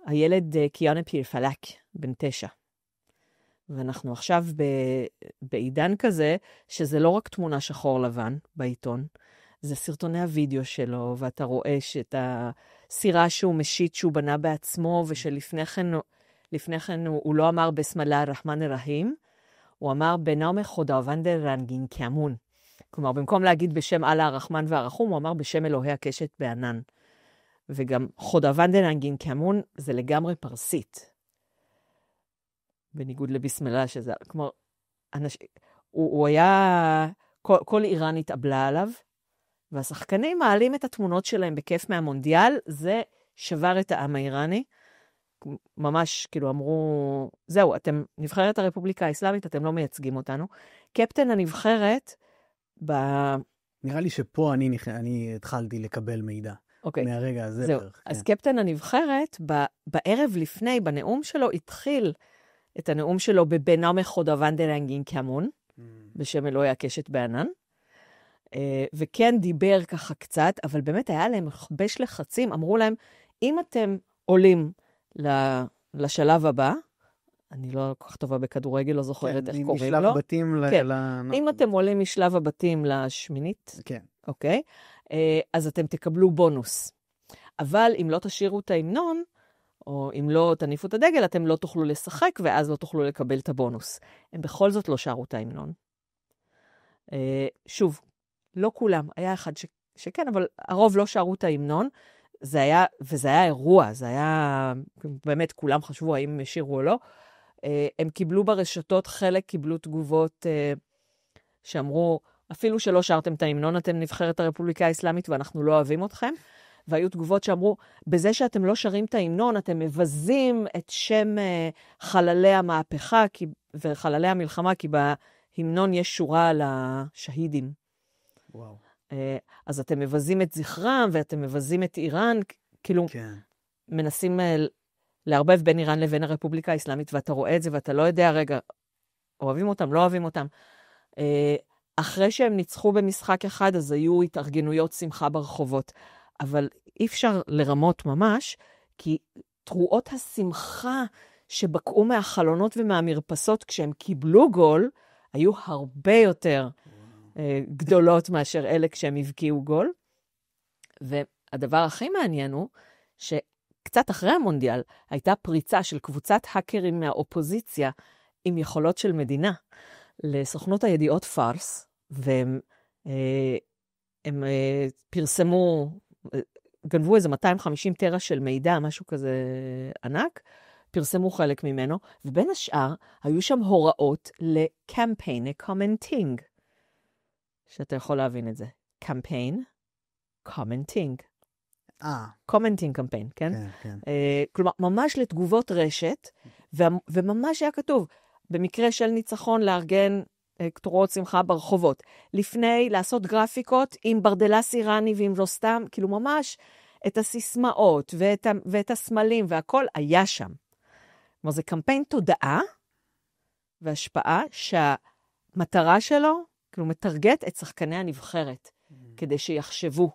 הילד קיאנה פירפלק, בן 9. ואנחנו עכשיו בעידן כזה, שזה לא רק תמונה שחור לבן בעיתון, זה סרטוני הוידאו שלו, ואתה רואה שאת הסירה שהוא משית, שהוא בנה בעצמו, ושלפני כן הוא לא אמר בסמלה הרחמן הרחים, הוא אמר בנאומר חודאוונדר רנגין כאמון. כלומר, במקום להגיד בשם אללה הרחמן והרחום, הוא אמר בשם אלוהי הקשת בענן. וגם חודאוונדר רנגין כאמון זה לגמרי פרסית. בניגוד לביסמלה שזה, כלומר, הוא היה, כל איראן התאבלה עליו, והשחקנים מעלים את התמונות שלהם בכיף מהמונדיאל, זה שבר את העם האיראני, ממש כאילו אמרו, זהו, אתם נבחרת הרפובליקה האסלאמית, אתם לא מייצגים אותנו. קפטן הנבחרת, נראה לי שפה אני התחלתי לקבל מידע. אוקיי. מהרגע הזה. זהו, אז קפטן הנבחרת, בערב לפני, בנאום שלו, התחיל את הנאום שלו בבנאומר חודאוונדר רנגין כאמון, בשם אלוהי הקשת בענן, וכן דיבר ככה קצת, אבל באמת היה להם חבש לחצים, אמרו להם, אם אתם עולים לשלב הבא, אני לא כל כך טובה בכדורגל, לא זוכרת איך קוראים לו. משלב בתים כן. אם אתם עולים משלב הבתים לשמינית, כן. אוקיי, אז אתם תקבלו בונוס. אבל אם לא תשאירו את ההמנון, או אם לא תניפו את הדגל, אתם לא תוכלו לשחק, ואז לא תוכלו לקבל את הבונוס. הם בכל זאת לא שרו את ההמנון. שוב, לא כולם, היה אחד שכן, אבל הרוב לא שרו את ההמנון, וזה היה אירוע, זה היה, באמת כולם חשבו האם הם ישירו או לא, הם קיבלו ברשתות, חלק קיבלו תגובות שאמרו, אפילו שלא שרתם את ההמנון, אתם נבחרת הרפובליקה האסלאמית ואנחנו לא אוהבים אתכם. והיו תגובות שאמרו, בזה שאתם לא שרים את ההמנון, אתם מבזים את שם חללי המהפכה וחללי המלחמה, כי בהמנון יש שורה על השהידים. וואו. אז אתם מבזים את זכרם, ואתם מבזים את איראן, כאילו כן. מנסים לערבב בין איראן לבין הרפובליקה האסלאמית, ואתה רואה את זה, ואתה לא יודע, רגע, אוהבים אותם, לא אוהבים אותם. אחרי שהם ניצחו במשחק אחד, אז היו התארגנויות שמחה ברחובות. אבל אי אפשר לרמות ממש, כי תרועות השמחה שבקעו מהחלונות ומהמרפסות כשהם קיבלו גול, היו הרבה יותר גדולות מאשר אלה כשהם הבקיעו גול. והדבר הכי מעניין הוא, שקצת אחרי המונדיאל, הייתה פריצה של קבוצת האקרים מהאופוזיציה, עם יכולות של מדינה, לסוכנות הידיעות פארס, והם פרסמו, גנבו איזה 250 טרה של מידע, משהו כזה ענק, פרסמו חלק ממנו, ובין השאר היו שם הוראות לקמפיין, קומנטינג, שאתה יכול להבין את זה. קמפיין, קומנטינג. קומנטינג קמפיין, כן? כן, כן. כלומר, ממש לתגובות רשת, וממש היה כתוב, במקרה של ניצחון לארגן תרועות שמחה ברחובות. לפני לעשות גרפיקות עם ברדלס איראני ועם רוסטם, כאילו ממש את הסיסמאות ואת הסמלים והכל היה שם. כלומר, זה קמפיין תודעה והשפעה שהמטרה שלו, כאילו מטרגט את שחקני הנבחרת, כדי שיחשבו.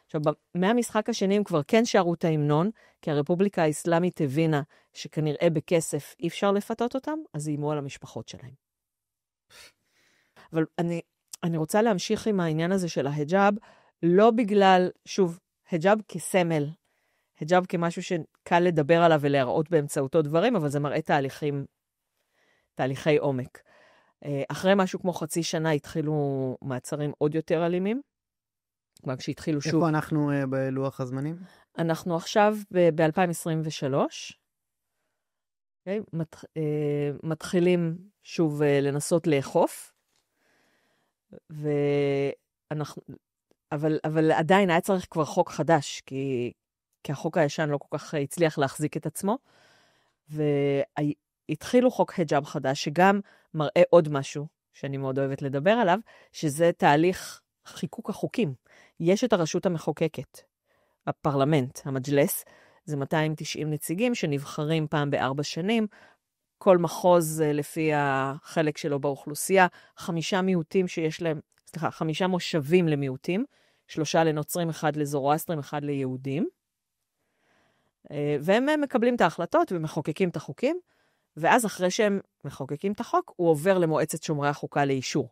עכשיו, מהמשחק השני הם כבר כן שרו את ההמנון, כי הרפובליקה האסלאמית הבינה שכנראה בכסף אי אפשר לפתות אותם, אז איימו על המשפחות שלהם. אבל אני רוצה להמשיך עם העניין הזה של ההיג'אב, לא בגלל, שוב, היג'אב כסמל, היג'אב כמשהו שקל לדבר עליו ולהראות באמצעותו דברים, אבל זה מראה תהליכי עומק. אחרי משהו כמו חצי שנה התחילו מעצרים עוד יותר אלימים, כבר כשהתחילו שוב. איפה אנחנו בלוח הזמנים? אנחנו עכשיו ב-2023, okay? מתחילים שוב לנסות לאכוף, אבל עדיין היה צריך כבר חוק חדש, כי החוק הישן לא כל כך הצליח להחזיק את עצמו, והתחילו חוק היג'אב חדש, שגם מראה עוד משהו שאני מאוד אוהבת לדבר עליו, שזה תהליך חיקוק החוקים. יש את הרשות המחוקקת, הפרלמנט, המג'לס, זה 290 נציגים שנבחרים פעם ב4 שנים, כל מחוז לפי החלק שלו באוכלוסייה, 5 מיעוטים שיש להם, 5 מושבים למיעוטים, 3 לנוצרים, 1 לזורואסטרים, 1 ליהודים, והם מקבלים את ההחלטות ומחוקקים את החוקים, ואז אחרי שהם מחוקקים את החוק, הוא עובר למועצת שומרי החוקה לאישור.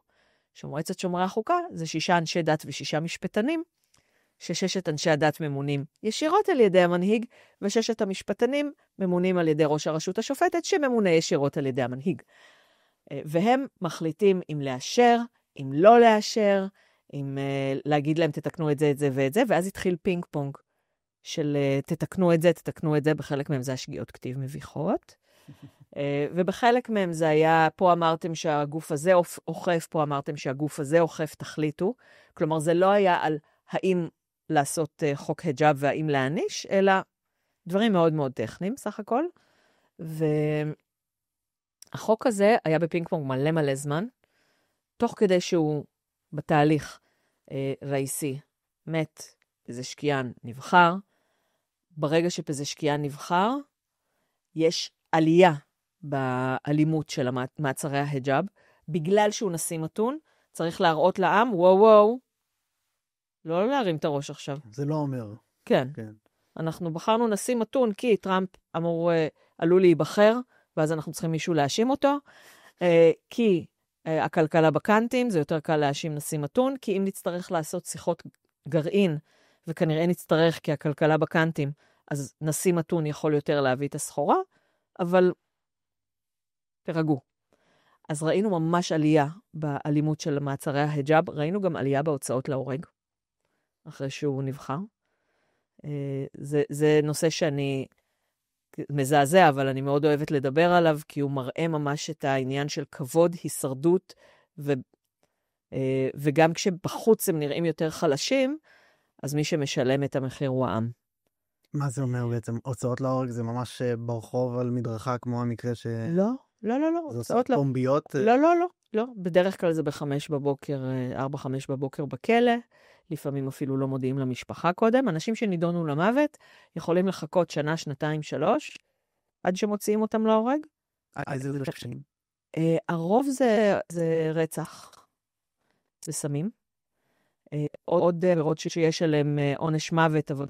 שמועצת שומרי החוקה זה 6 אנשי דת ו6 משפטנים, ש6 אנשי הדת ממונים ישירות על ידי המנהיג, ו6 המשפטנים ממונים על ידי ראש הרשות השופטת, שממונה ישירות על ידי המנהיג. והם מחליטים אם לאשר, אם לא לאשר, אם להגיד להם תתקנו את זה, את זה ואת זה, ואז התחיל פינג פונג של תתקנו את זה, בחלק מהם זה השגיאות כתיב מביכות, ובחלק מהם זה היה, פה אמרתם שהגוף הזה אוכף, פה אמרתם שהגוף הזה אוכף, תחליטו. כלומר, זה לא היה על האם לעשות חוק היג'אב והאם להעניש, אלא דברים מאוד מאוד טכניים, סך הכל. והחוק הזה היה בפינג פונג מלא זמן, תוך כדי שהוא בתהליך ראיסי, מת, פזשקיאן נבחר. ברגע שפזשקיאן נבחר, יש עלייה באלימות של מעצרי ההיג'אב, בגלל שהוא נשיא מתון, צריך להראות לעם, וואו, לא להרים את הראש עכשיו. זה לא אומר. כן. אנחנו בחרנו נשיא מתון, כי טראמפ עלול להיבחר, ואז אנחנו צריכים מישהו להאשים אותו, כי הכלכלה בקנטים, זה יותר קל להאשים נשיא מתון, כי אם נצטרך לעשות שיחות גרעין, וכנראה נצטרך כי הכלכלה בקנטים, אז נשיא מתון יכול יותר להביא את הסחורה, אבל תרגעו. אז ראינו ממש עלייה באלימות של מעצרי ההיג'אב, ראינו גם עלייה בהוצאות להורג, אחרי שהוא נבחר. זה נושא שאני מזעזע, אבל אני מאוד אוהבת לדבר עליו, כי הוא מראה ממש את העניין של כבוד, הישרדות, וגם כשבחוץ הם נראים יותר חלשים, אז מי שמשלם את המחיר הוא העם. מה זה אומר בעצם? הוצאות להורג זה ממש ברחוב על מדרכה, כמו המקרה ש... לא, לא, לא, לא. זה הוצאות פומביות? לא, לא, לא, לא. בדרך כלל זה 5 בבוקר, 4-5 בבוקר בכלא. לפעמים אפילו לא מודיעים למשפחה קודם. אנשים שנידונו למוות יכולים לחכות שנה, 2, 3, עד שמוציאים אותם להורג. איזה שנים? הרוב זה רצח. זה סמים. עוד עבירות שיש עליהם עונש מוות, אבל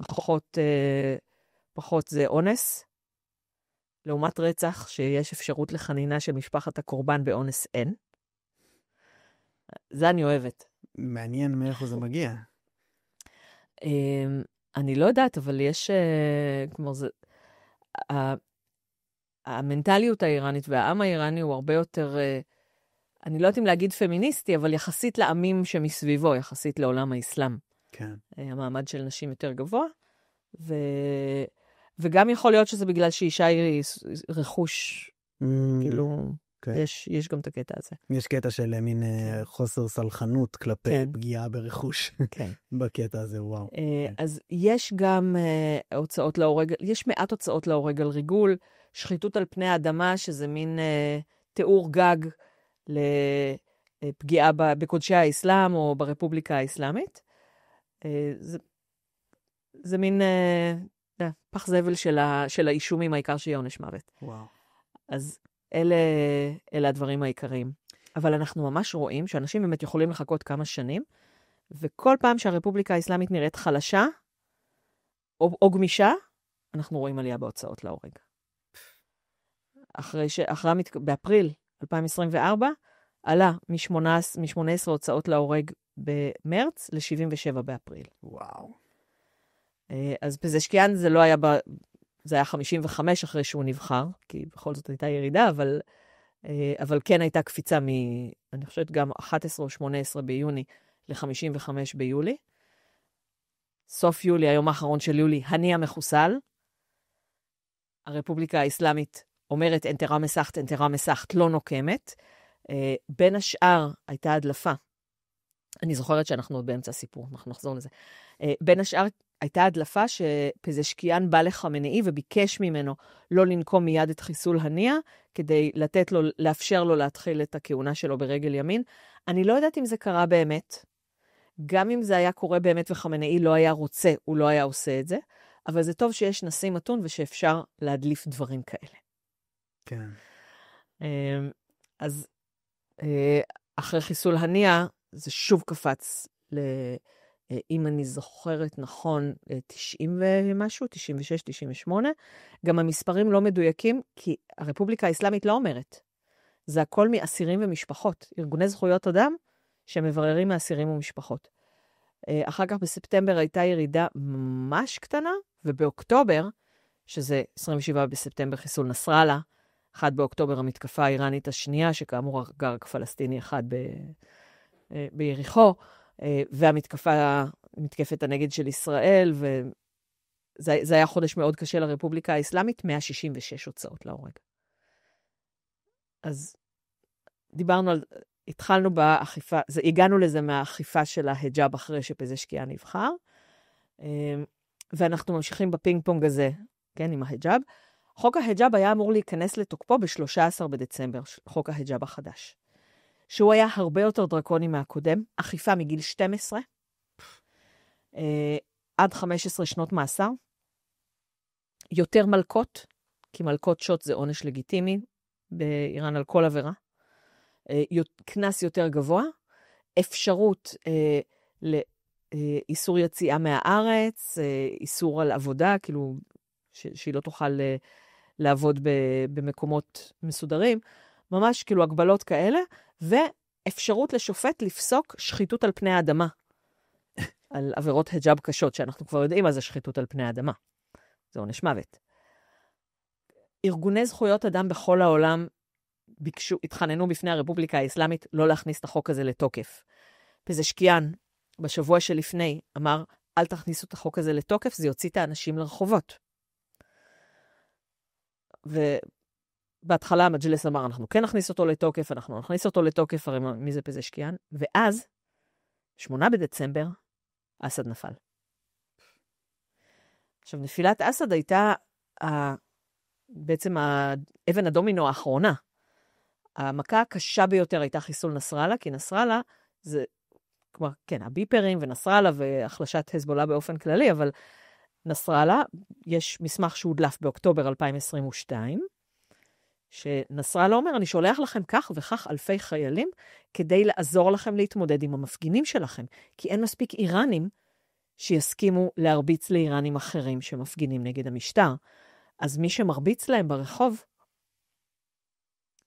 פחות זה אונס. לעומת רצח, שיש אפשרות לחנינה של משפחת הקורבן באונס אין. זה אני אוהבת. מעניין מאיפה זה מגיע. אני לא יודעת, אבל יש, כמו זה, המנטליות האיראנית והעם האיראני הוא הרבה יותר, אני לא יודעת אם להגיד פמיניסטי, אבל יחסית לעמים שמסביבו, יחסית לעולם האסלאם. כן. המעמד של נשים יותר גבוה, וגם יכול להיות שזה בגלל שאישה היא רכוש, כאילו, יש גם את הקטע הזה. יש קטע של מין חוסר סלחנות כלפי פגיעה ברכוש. כן. בקטע הזה, וואו. אז יש גם הוצאות להורג, יש מעט הוצאות להורג על ריגול, שחיתות על פני האדמה, שזה מין תיאור גג לפגיעה בקודשי האסלאם או ברפובליקה האסלאמית. זה מין פח זבל של האישומים, העיקר שיהיה עונש מוות. וואו. אז אלה הדברים העיקריים. אבל אנחנו ממש רואים שאנשים באמת יכולים לחכות כמה שנים, וכל פעם שהרפובליקה האסלאמית נראית חלשה, או גמישה, אנחנו רואים עלייה בהוצאות להורג. באפריל 2024, עלה מ-18 הוצאות להורג במרץ ל-77 באפריל. וואו. אז פזשקיאן זה לא היה, זה היה 55 אחרי שהוא נבחר, כי בכל זאת הייתה ירידה, אבל כן הייתה קפיצה אני חושבת גם 11 או 18 ביוני ל-55 ביולי. סוף יולי, היום האחרון של יולי, הנייה מחוסל. הרפובליקה האסלאמית אומרת אנטרה מסכת, לא נוקמת. בין השאר הייתה הדלפה. אני זוכרת שאנחנו עוד באמצע הסיפור, אנחנו נחזור לזה. בין השאר הייתה הדלפה שפזשקיאן בא לחמנאי וביקש ממנו לא לנקום מיד את חיסול הנייה, כדי לאפשר לו להתחיל את הכהונה שלו ברגל ימין. אני לא יודעת אם זה קרה באמת. גם אם זה היה קורה באמת וחמנאי לא היה רוצה, הוא לא היה עושה את זה. אבל זה טוב שיש נשיא מתון ושאפשר להדליף דברים כאלה. כן. אז אחרי חיסול הנייה, זה שוב קפץ אם אני זוכרת נכון, 90 ומשהו, 96, 98. גם המספרים לא מדויקים, כי הרפובליקה האסלאמית לא אומרת. זה הכל מאסירים ומשפחות. ארגוני זכויות אדם שמבררים מאסירים ומשפחות. אחר כך בספטמבר הייתה ירידה ממש קטנה, ובאוקטובר, שזה 27 בספטמבר חיסול נסראללה, 1 באוקטובר המתקפה האיראנית השנייה, שכאמור גר פלסטיני אחד ביריחו, מתקפת הנגד של ישראל, וזה היה חודש מאוד קשה לרפובליקה האסלאמית, 166 הוצאות להורג. אז דיברנו על, התחלנו באכיפה, הגענו לזה מהאכיפה של ההיג'אב אחרי שפזשקיאן נבחר, ואנחנו ממשיכים בפינג פונג הזה, כן, עם ההיג'אב. חוק ההיג'אב היה אמור להיכנס לתוקפו ב-13 בדצמבר, חוק ההיג'אב החדש. שהוא היה הרבה יותר דרקוני מהקודם, אכיפה מגיל 12, עד 15 שנות מאסר, יותר מלכות, כי מלכות שוט זה עונש לגיטימי באיראן על כל עבירה, כנס יותר גבוה, אפשרות לאיסור יציאה מהארץ, איסור על עבודה, כאילו שהיא לא תוכל לעבוד במקומות מסודרים, ממש כאילו הגבלות כאלה, ואפשרות לשופט לפסוק שחיתות על פני האדמה, על עבירות היג'אב קשות, שאנחנו כבר יודעים מה זה שחיתות על פני האדמה. זה עונש מוות. ארגוני זכויות אדם בכל העולם התחננו בפני הרפובליקה האסלאמית לא להכניס את החוק הזה לתוקף. פזשקיאן, בשבוע שלפני, אמר, אל תכניסו את החוק הזה לתוקף, זה יוציא את האנשים לרחובות. ובהתחלה המג'לס אמר, אנחנו כן נכניס אותו לתוקף, אנחנו נכניס אותו לתוקף, הרי מי זה פזשקיאן? ואז, 8 בדצמבר, אסד נפל. עכשיו, נפילת אסד הייתה בעצם אבן הדומינו האחרונה. המכה הקשה ביותר הייתה חיסול נסראללה, כי נסראללה זה, כלומר, כן, הביפרים ונסראללה והחלשת חזבאללה באופן כללי, אבל נסראללה, יש מסמך שהודלף באוקטובר 2022, שנסראללה אומר, אני שולח לכם כך וכך אלפי חיילים, כדי לעזור לכם להתמודד עם המפגינים שלכם, כי אין מספיק איראנים שיסכימו להרביץ לאיראנים אחרים שמפגינים נגד המשטר. אז מי שמרביץ להם ברחוב,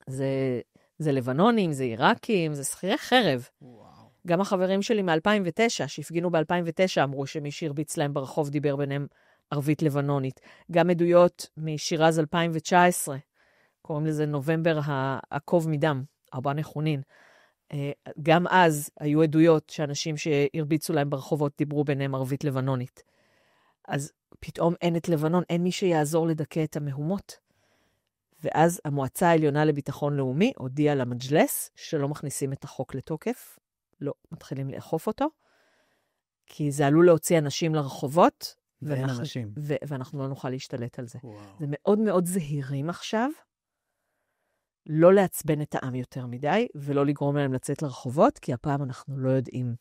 זה לבנונים, זה עיראקים, זה שכירי חרב. וואו. גם החברים שלי מ-2009, שהפגינו ב-2009, אמרו שמי שהרביץ להם ברחוב דיבר ביניהם ערבית לבנונית. גם עדויות משירז 2019, קוראים לזה נובמבר העקוב מדם, 4 נכונין. גם אז היו עדויות שאנשים שהרביצו להם ברחובות דיברו ביניהם ערבית לבנונית. אז פתאום אין את לבנון, אין מי שיעזור לדכא את המהומות. ואז המועצה העליונה לביטחון לאומי הודיעה למג'לס שלא מכניסים את החוק לתוקף, לא מתחילים לאכוף אותו, כי זה עלול להוציא אנשים לרחובות, ואנחנו לא נוכל להשתלט על זה. וואו. זה מאוד מאוד זהירים עכשיו, לא לעצבן את העם יותר מדי, ולא לגרום להם לצאת לרחובות, כי הפעם אנחנו לא יודעים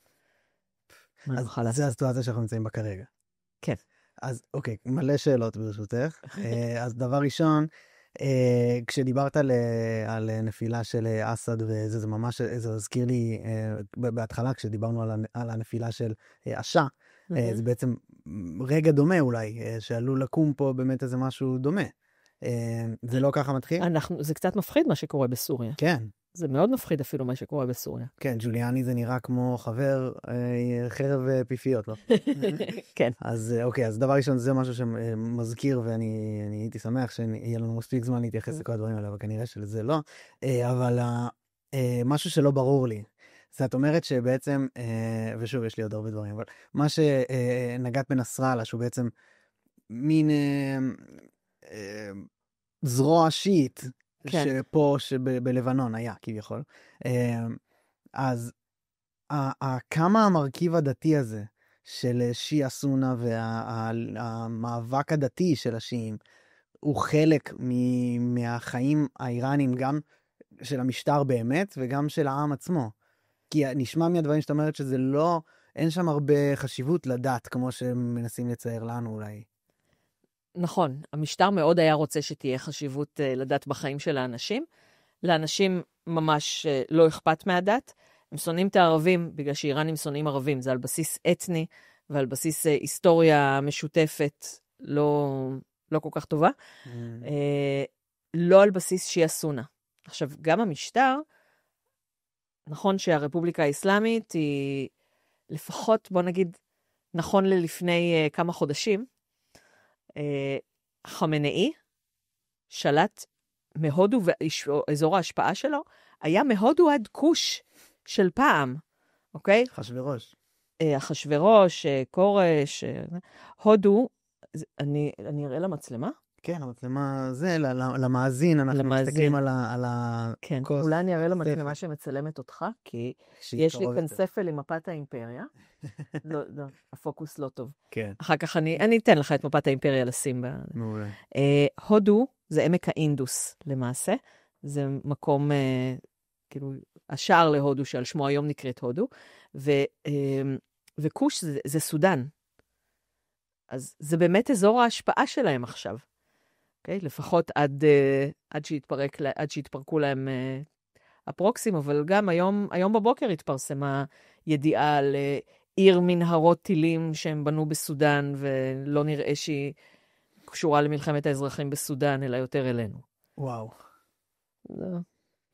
מה נוכל לעשות. זה הסיטואציה שאנחנו נמצאים בה כרגע. כן. אז אוקיי, מלא שאלות ברשותך. אז דבר ראשון, כשדיברת על נפילה של אסד, וזה ממש, זה הזכיר לי בהתחלה, כשדיברנו על הנפילה של אשה, זה בעצם רגע דומה אולי, שעלול לקום פה באמת איזה משהו דומה. זה לא ככה מתחיל? זה קצת מפחיד מה שקורה בסוריה. כן. זה מאוד מפחיד אפילו מה שקורה בסוריה. כן, ג'וליאני זה נראה כמו חבר חרב פיפיות, לא? כן. אז אוקיי, אז דבר ראשון זה משהו שמזכיר, ואני הייתי שמח שיהיה לנו מספיק זמן להתייחס לכל הדברים האלה, אבל כנראה שלזה לא. אבל משהו שלא ברור לי, זה את אומרת שבעצם, ושוב, יש לי עוד הרבה דברים, אבל מה שנגעת בנסראללה, שהוא בעצם מין זרוע שיעית, שפה בלבנון היה כביכול. אז כמה המרכיב הדתי הזה של שיעה סונה והמאבק הדתי של השיעים הוא חלק מהחיים האיראנים, גם של המשטר באמת וגם של העם עצמו? כי נשמע מהדברים שאתה אומרת שזה לא, אין שם הרבה חשיבות לדת כמו שמנסים לצייר לנו אולי. נכון, המשטר מאוד היה רוצה שתהיה חשיבות לדת בחיים של האנשים. לאנשים ממש לא אכפת מהדת. הם שונאים את הערבים בגלל שאיראנים שונאים ערבים. זה על בסיס אתני ועל בסיס היסטוריה משותפת לא כל כך טובה. לא על בסיס שיעה סונה. עכשיו, גם המשטר, נכון שהרפובליקה האסלאמית היא לפחות, בוא נגיד, נכון ללפני כמה חודשים, חמנאי שלט מהודו, ואזור ההשפעה שלו היה מהודו עד כוש של פעם, אוקיי? אחשוורוש, כורש, הודו, אני אראה למצלמה? כן, המצלמה זה, למאזין, אנחנו מסתכלים על כן, אולי אני אראה למצלמה שמצלמת אותך, כי יש לי כאן ספל עם מפת האימפריה. לא, הפוקוס לא טוב. כן. אחר כך אני אתן לך את מפת האימפריה לשים בה. מעולה. הודו זה עמק האינדוס למעשה. זה מקום, כאילו, השער להודו שעל שמו היום נקראת הודו. וכוש זה סודן. אז זה באמת אזור ההשפעה שלהם עכשיו. אוקיי? לפחות עד שהתפרקו להם הפרוקסים, אבל גם היום בבוקר התפרסמה ידיעה על עיר מנהרות טילים שהם בנו בסודן, ולא נראה שהיא קשורה למלחמת האזרחים בסודן, אלא יותר אלינו. וואו.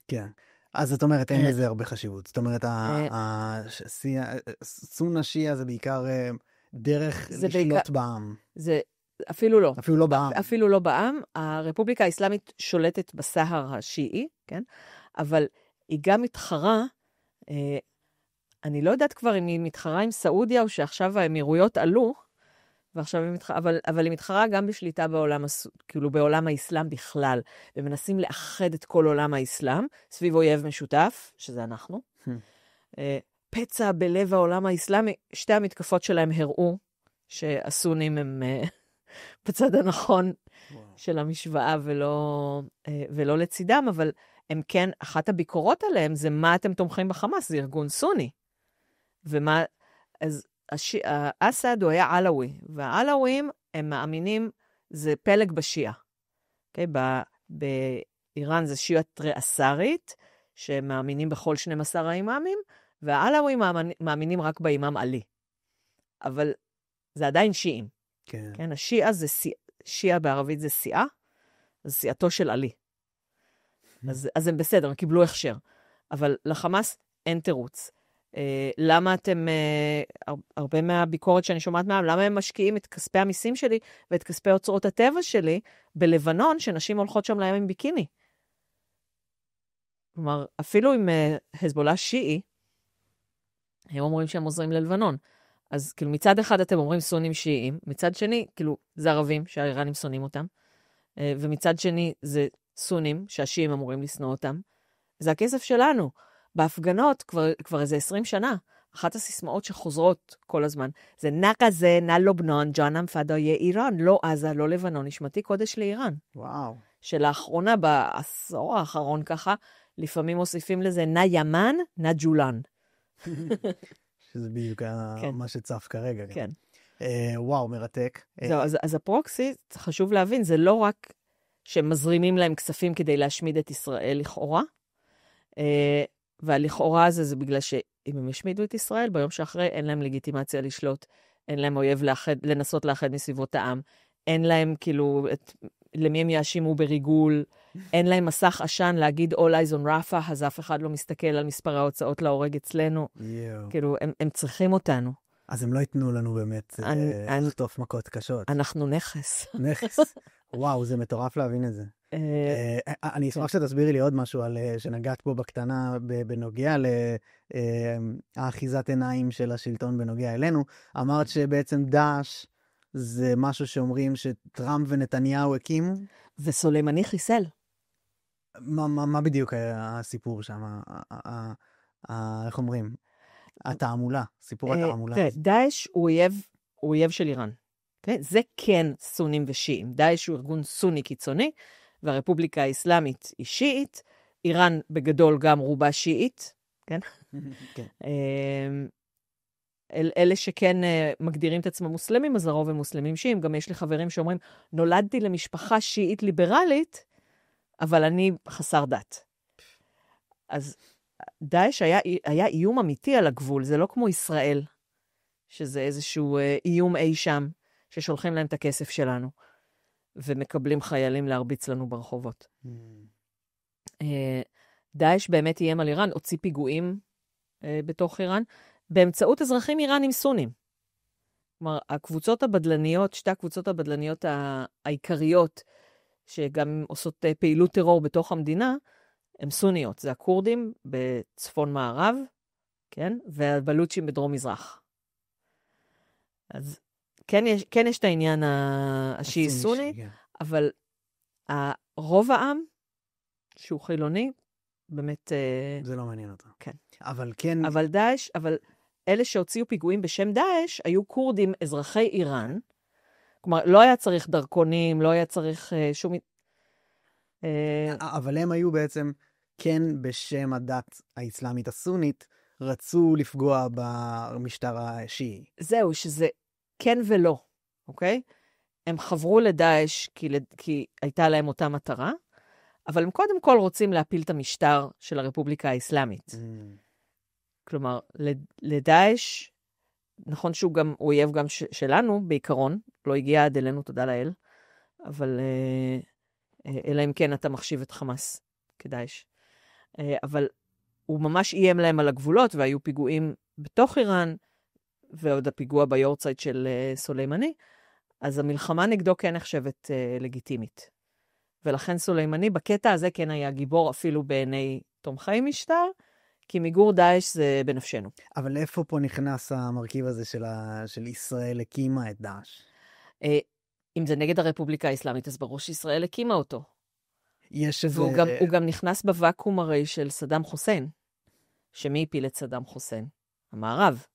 כן. אז זאת אומרת, אין לזה הרבה חשיבות. זאת אומרת, סונה שיעה זה בעיקר דרך לשלוט בעם. זה אפילו לא. אפילו לא בעם. אפילו לא בעם. הרפובליקה האסלאמית שולטת בסהר השיעי, כן? אבל היא גם מתחרה, אני לא יודעת כבר אם היא מתחרה עם סעודיה, או שעכשיו האמירויות עלו, ועכשיו אבל היא מתחרה גם בשליטה כאילו בעולם האסלאם בכלל, ומנסים לאחד את כל עולם האסלאם, סביב אויב משותף, שזה אנחנו. פצע בלב העולם האסלאמי, שתי המתקפות שלהם הראו, שהסונים הם בצד הנכון של המשוואה ולא לצידם, אבל הם כן, אחת הביקורות עליהם זה מה אתם תומכים בחמאס, זה ארגון סוני. אז אסד הוא היה עלאווי, והעלאווים הם מאמינים, זה פלג בשיעה. Okay? באיראן זה שיעה תריאסרית, שמאמינים בכל 12 האימאמים, והעלאווים מאמינים רק באימאם עלי. אבל זה עדיין שיעים. כן. כן? השיעה זה שיעה בערבית זה סיעה, זה סיעתו של עלי. אז הם בסדר, הם קיבלו הכשר. אבל לחמאס אין תירוץ. למה אתם, הרבה מהביקורת שאני שומעת מהם, למה הם משקיעים את כספי המיסים שלי ואת כספי אוצרות הטבע שלי בלבנון, שנשים הולכות שם לים עם ביקיני? כלומר, אפילו עם חזבאללה שיעי, הם אומרים שהם עוזרים ללבנון. אז כאילו מצד אחד אתם אומרים סונים שיעים, מצד שני, כאילו זה ערבים שהאיראנים שונאים אותם, ומצד שני זה סונים שהשיעים אמורים לשנוא אותם. זה הכסף שלנו. בהפגנות כבר איזה 20 שנה, אחת הסיסמאות שחוזרות כל הזמן, זה נקזה, נא לובנון, ג'אנם פדאיה איראן, לא עזה, לא לבנון, נשמתי קודש לאיראן. וואו. שלאחרונה, בעשור האחרון ככה, לפעמים מוסיפים לזה נא ימן, נא ג'ולן. שזה בדיוק מה שצף כרגע. כן. וואו, מרתק. זהו, אז הפרוקסי, חשוב להבין, זה לא רק שמזרימים להם כספים כדי להשמיד את ישראל לכאורה, והלכאורה הזה זה בגלל שאם הם ישמידו את ישראל, ביום שאחרי אין להם לגיטימציה לשלוט, אין להם אויב לנסות לאחד מסביבות העם, אין להם כאילו, למי הם יאשימו בריגול, אין להם מסך עשן להגיד all eyes on Rafah, אז אף אחד לא מסתכל על מספר ההוצאות להורג אצלנו. כאילו, הם צריכים אותנו. אז הם לא ייתנו לנו באמת לחטוף מכות קשות. אנחנו נכס. נכס. וואו, זה מטורף להבין את זה. אני אשמח שתסבירי לי עוד משהו שנגעת פה בקטנה בנוגע לאחיזת עיניים של השלטון בנוגע אלינו. אמרת שבעצם דאעש זה משהו שאומרים שטראמפ ונתניהו הקימו? וסולימני חיסל. מה בדיוק הסיפור שם? איך אומרים? התעמולה, סיפור התעמולה. דאעש הוא אויב של איראן. זה כן סונים ושיעים. דאעש הוא ארגון סוני קיצוני, והרפובליקה האסלאמית היא שיעית, איראן בגדול גם רובה שיעית, כן? כן. אלה שכן מגדירים את עצמם מוסלמים, אז הרוב הם מוסלמים שיעים. גם יש לי חברים שאומרים, נולדתי למשפחה שיעית ליברלית, אבל אני חסר דת. אז דאעש היה איום אמיתי על הגבול, זה לא כמו ישראל, שזה איזשהו איום אי שם, ששולחים להם את הכסף שלנו, ומקבלים חיילים להרביץ לנו ברחובות. דאעש באמת איים על איראן, הוציא פיגועים בתוך איראן, באמצעות אזרחים איראנים סונים. כלומר, הקבוצות הבדלניות, שתי הקבוצות הבדלניות העיקריות, שגם עושות פעילות טרור בתוך המדינה, הם סוניות. זה הקורדים בצפון מערב, כן? והבלוצ'ים בדרום מזרח. אז כן יש את העניין השיעי סוני, אבל רוב העם, שהוא חילוני, באמת... זה לא מעניין אותו. כן. אבל כן... אבל דאעש, אבל אלה שהוציאו פיגועים בשם דאעש, היו קורדים אזרחי איראן, כלומר, לא היה צריך דרכונים, לא היה צריך שום... אבל הם היו בעצם, כן בשם הדת האסלאמית הסונית, רצו לפגוע במשטר השיעי. זהו, שזה כן ולא, אוקיי? הם חברו לדאעש כי הייתה להם אותה מטרה, אבל הם קודם כל רוצים להפיל את המשטר של הרפובליקה האסלאמית. כלומר, לדאעש, נכון שהוא גם אויב גם שלנו, בעיקרון, לא הגיע עד אלינו, תודה לאל, אבל אלא אם כן אתה מחשיב את חמאס כדאעש. אבל הוא ממש איים להם על הגבולות, והיו פיגועים בתוך איראן, ועוד הפיגוע ביורצייט של סולימני, אז המלחמה נגדו כן נחשבת לגיטימית. ולכן סולימני בקטע הזה כן היה גיבור אפילו בעיני תומכי משטר, כי מיגור דאעש זה בנפשנו. אבל איפה פה נכנס המרכיב הזה של ישראל הקימה את דאעש? אם זה נגד הרפובליקה האסלאמית, אז ברור שישראל הקימה אותו. יש איזה... הוא גם נכנס בוואקום הרי של סדאם חוסיין. שמי הפיל את סדאם חוסיין? המערב.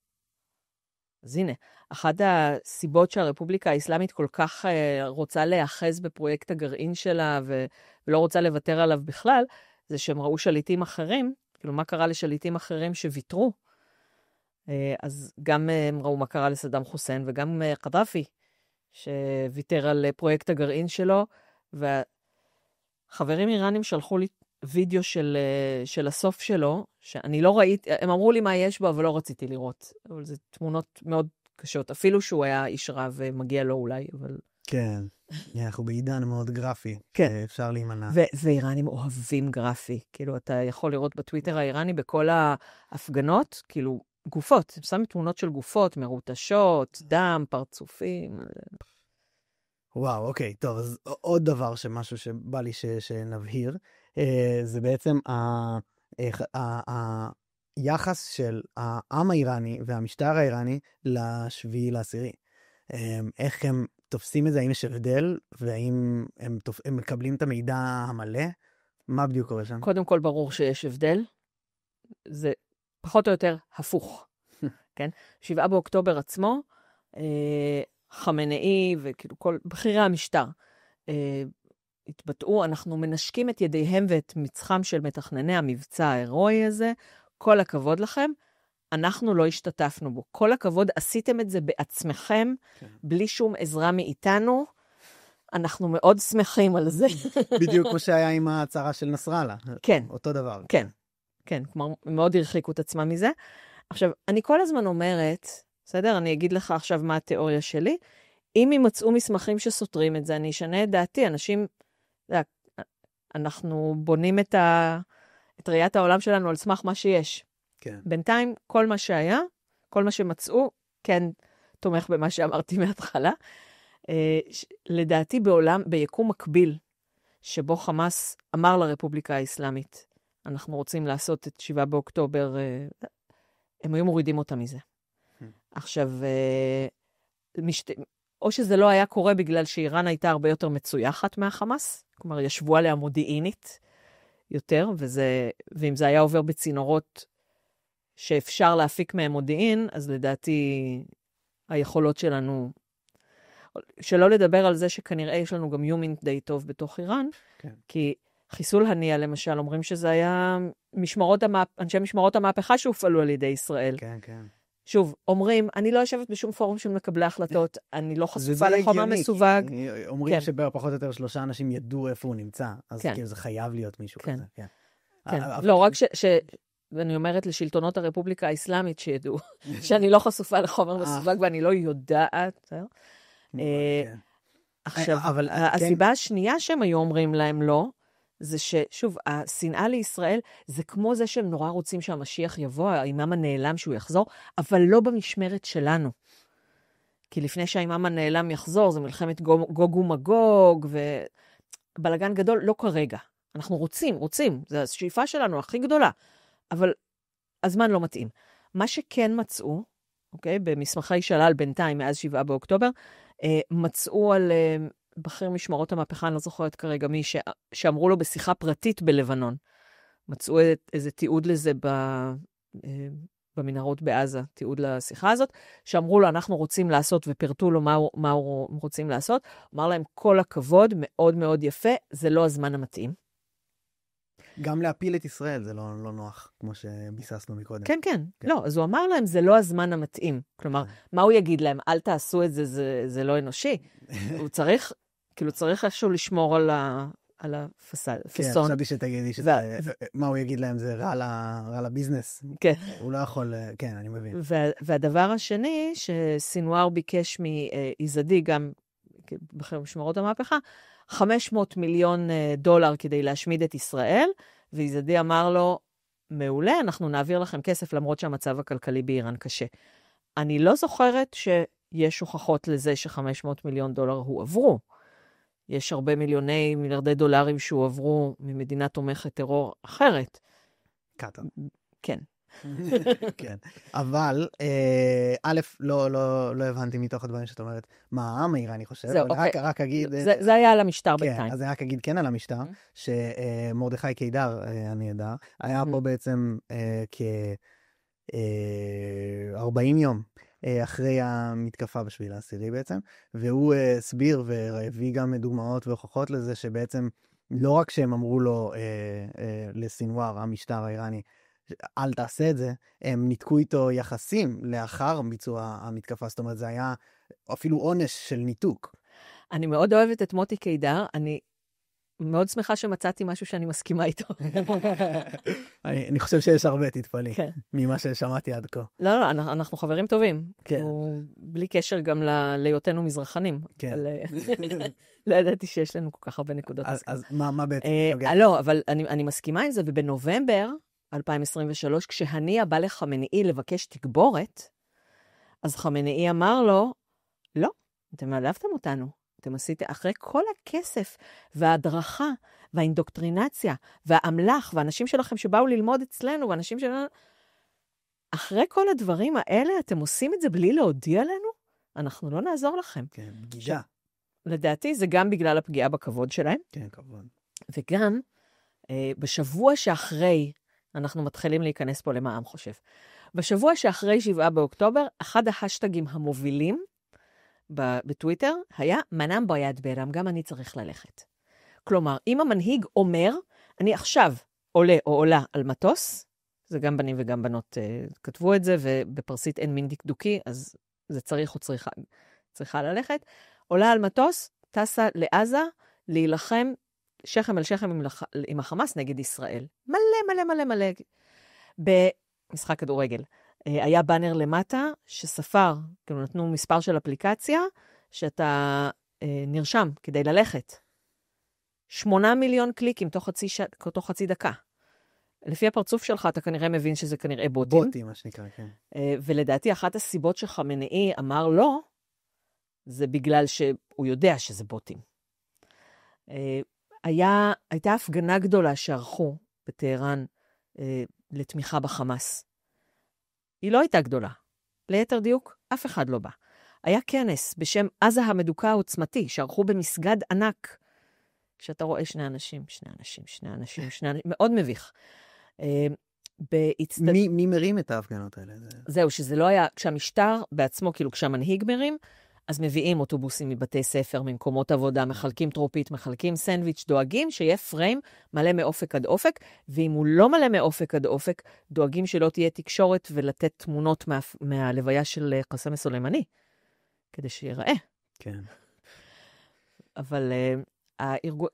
אז הנה, אחת הסיבות שהרפובליקה האסלאמית כל כך רוצה להיאחז בפרויקט הגרעין שלה ולא רוצה לוותר עליו בכלל, זה שהם ראו שליטים אחרים, כאילו מה קרה לשליטים אחרים שוויתרו. אז גם הם ראו מה קרה לסדאם חוסיין וגם קדאפי, שוויתר על פרויקט הגרעין שלו, והחברים איראנים שלחו לי וידאו של הסוף שלו, שאני לא ראיתי, הם אמרו לי מה יש בו, אבל לא רציתי לראות. אבל זה תמונות מאוד קשות, אפילו שהוא היה איש רע ומגיע לו אולי, אבל... כן, אנחנו בעידן מאוד גרפי, כן. אפשר להימנע. ואיראנים אוהבים גרפי, כאילו אתה יכול לראות בטוויטר האיראני בכל ההפגנות, כאילו גופות, הם שמים תמונות של גופות, מרוטשות, דם, פרצופים. וואו, אוקיי, טוב, אז עוד דבר משהו שבא לי שנבהיר, זה בעצם היחס של העם האיראני והמשטר האיראני לשביעי לעשירי. איך הם תופסים את זה, האם יש הבדל, והאם הם מקבלים את המידע המלא? מה בדיוק קורה שם? קודם כל ברור שיש הבדל, זה פחות או יותר הפוך, כן? 7 באוקטובר עצמו, חמנאי וכאילו כל בכירי המשטר התבטאו, אנחנו מנשקים את ידיהם ואת מצחם של מתכנני המבצע ההירואי הזה, כל הכבוד לכם, אנחנו לא השתתפנו בו. כל הכבוד, עשיתם את זה בעצמכם, בלי שום עזרה מאיתנו, אנחנו מאוד שמחים על זה. בדיוק כמו שהיה עם ההצהרה של נסראללה. כן. אותו דבר. כן, כן, כלומר, מאוד הרחיקו את עצמם מזה. עכשיו, אני כל הזמן אומרת, בסדר? אני אגיד לך עכשיו מה התיאוריה שלי. אם יימצאו מסמכים שסותרים את זה, אני אשנה את דעתי. אנשים, אנחנו בונים את ראיית העולם שלנו על סמך מה שיש. כן. בינתיים, כל מה שהיה, כל מה שמצאו, כן, תומך במה שאמרתי מההתחלה. לדעתי בעולם, ביקום מקביל, שבו חמאס אמר לרפובליקה האסלאמית, אנחנו רוצים לעשות את 7 באוקטובר, הם היו מורידים אותה מזה. עכשיו, או שזה לא היה קורה בגלל שאיראן הייתה הרבה יותר מצויחת מהחמאס, כלומר, ישבו עליה מודיעינית יותר, ואם זה היה עובר בצינורות שאפשר להפיק מהם מודיעין, אז לדעתי היכולות שלנו, שלא לדבר על זה שכנראה יש לנו גם יומינט די טוב בתוך איראן, כן. כי חיסול הנייה למשל, אומרים שזה היה אנשי משמרות המהפכה שהופעלו על ידי ישראל. כן, כן. שוב, אומרים, אני לא יושבת בשום פורום של מקבלי החלטות, אני לא חשופה לחומר מסווג. אומרים שפחות או יותר 3 אנשים ידעו איפה הוא נמצא, אז כן. כאילו זה חייב להיות מישהו כן. כזה. כן. כן. לא, רק ואני אומרת לשלטונות הרפובליקה האסלאמית שידעו, שאני לא חשופה לחומר מסווג ואני לא יודעת. עכשיו, הסיבה השנייה שהם היו אומרים להם לא, זה ששוב, השנאה לישראל, זה כמו זה שהם נורא רוצים שהמשיח יבוא, האימאם הנעלם שהוא יחזור, אבל לא במשמרת שלנו. כי לפני שהאימאם הנעלם יחזור, זה מלחמת גוג ומגוג, ובלגן גדול, לא כרגע. אנחנו רוצים, זו השאיפה שלנו הכי גדולה, אבל הזמן לא מתאים. מה שכן מצאו, אוקיי, במסמכי שלל בינתיים, מאז 7 באוקטובר, מצאו על בכיר משמרות המהפכה, אני לא זוכרת כרגע מי, שאמרו לו בשיחה פרטית בלבנון. מצאו איזה תיעוד לזה במנהרות בעזה, תיעוד לשיחה הזאת, שאמרו לו, אנחנו רוצים לעשות, ופרטו לו מה הוא רוצים לעשות. אמר להם, כל הכבוד, מאוד מאוד יפה, זה לא הזמן המתאים. גם להפיל את ישראל זה לא נוח, כמו שביססנו מקודם. כן, כן. לא, אז הוא אמר להם, זה לא הזמן המתאים. כלומר, מה הוא יגיד להם? אל תעשו את זה, זה לא אנושי. הוא צריך, כאילו צריך איכשהו לשמור על הפסון. כן, חשבתי שתגידי מה הוא יגיד להם, זה רע לביזנס. כן. הוא לא יכול, כן, אני מבין. והדבר השני, שסינואר ביקש מאיזדי, גם בכיר משמרות המהפכה, $500 מיליון כדי להשמיד את ישראל, ואיזדי אמר לו, מעולה, אנחנו נעביר לכם כסף, למרות שהמצב הכלכלי באיראן קשה. אני לא זוכרת שיש הוכחות לזה ש$500 מיליון הועברו. יש הרבה מיליארדי דולרים שהועברו ממדינה תומכת טרור אחרת. קטר. כן. כן, אבל א', לא הבנתי מתוך הדברים שאת אומרת, מה העם האיראני חושב, זהו, אבל אוקיי. רק אגיד... זה היה על המשטר כן, בינתיים. אז אני רק אגיד כן על המשטר, שמרדכי קידר, הנהדר, היה פה בעצם כ-40 יום אחרי המתקפה בשביל העשירי בעצם, והוא הסביר והביא גם דוגמאות והוכחות לזה שבעצם לא רק שהם אמרו לו לסינואר, המשטר האיראני, אל תעשה את זה, הם ניתקו איתו יחסים לאחר ביצוע המתקפה, זאת אומרת זה היה אפילו עונש של ניתוק. אני מאוד אוהבת את מוטי קידר, אני מאוד שמחה שמצאתי משהו שאני מסכימה איתו. אני חושב שיש הרבה, תתפלאי, כן. ממה ששמעתי עד כה. לא, אנחנו חברים טובים. כן. בלי קשר גם להיותנו מזרחנים. כן. לא ידעתי שיש לנו כל כך הרבה נקודות. אז מה בעצם? לא, אבל אני מסכימה עם זה, ובנובמבר 2023, כשהניה בא לחמנאי לבקש תגבורת, אז חמנאי אמר לו, לא, אתם העלבתם אותנו. אתם עשיתם, אחרי כל הכסף וההדרכה והאינדוקטרינציה והאמל"ח והאנשים שלכם שבאו ללמוד אצלנו ואנשים שלנו, אחרי כל הדברים האלה אתם עושים את זה בלי להודיע לנו? אנחנו לא נעזור לכם. כן, בגידה. לדעתי זה גם בגלל הפגיעה בכבוד שלהם. כן, כבוד. וגם בשבוע שאחרי, אנחנו מתחילים להיכנס פה למה העם חושב. בשבוע שאחרי 7 באוקטובר, אחד ההשטגים המובילים בטוויטר היה מנם ביד ברם, גם אני צריך ללכת. כלומר, אם המנהיג אומר, אני עכשיו עולה או עולה על מטוס, זה גם בנים וגם בנות כתבו את זה, ובפרסית אין מין דקדוקי, אז זה צריך או צריכה ללכת, עולה על מטוס, טסה לעזה, להילחם שכם אל שכם עם החמאס נגד ישראל. מלא מלא מלא מלא. במשחק כדורגל. היה בנר למטה שספר, כאילו נתנו מספר של אפליקציה, שאתה נרשם כדי ללכת. 8 מיליון קליקים תוך חצי דקה. לפי הפרצוף שלך, אתה כנראה מבין שזה כנראה בוטים. בוטים, מה שנקרא, כן. ולדעתי, אחת הסיבות שחמנאי אמר לא, זה בגלל שהוא יודע שזה בוטים. הייתה הפגנה גדולה שערכו בטהרן לתמיכה בחמאס. היא לא הייתה גדולה. ליתר דיוק, אף אחד לא בא. היה כנס בשם עזה המדוכא העוצמתי, שערכו במסגד ענק, שאתה רואה שני אנשים, מאוד מביך. מי מרים את ההפגנות האלה? זהו, שזה לא היה, כשהמשטר בעצמו, כאילו כשהמנהיג מרים, אז מביאים אוטובוסים מבתי ספר, ממקומות עבודה, מחלקים טרופית, מחלקים סנדוויץ', דואגים שיהיה פריים מלא מאופק עד אופק, ואם הוא לא מלא מאופק עד אופק, דואגים שלא תהיה תקשורת ולתת תמונות מהלוויה של קסם סולימני, כדי שיראה. כן. אבל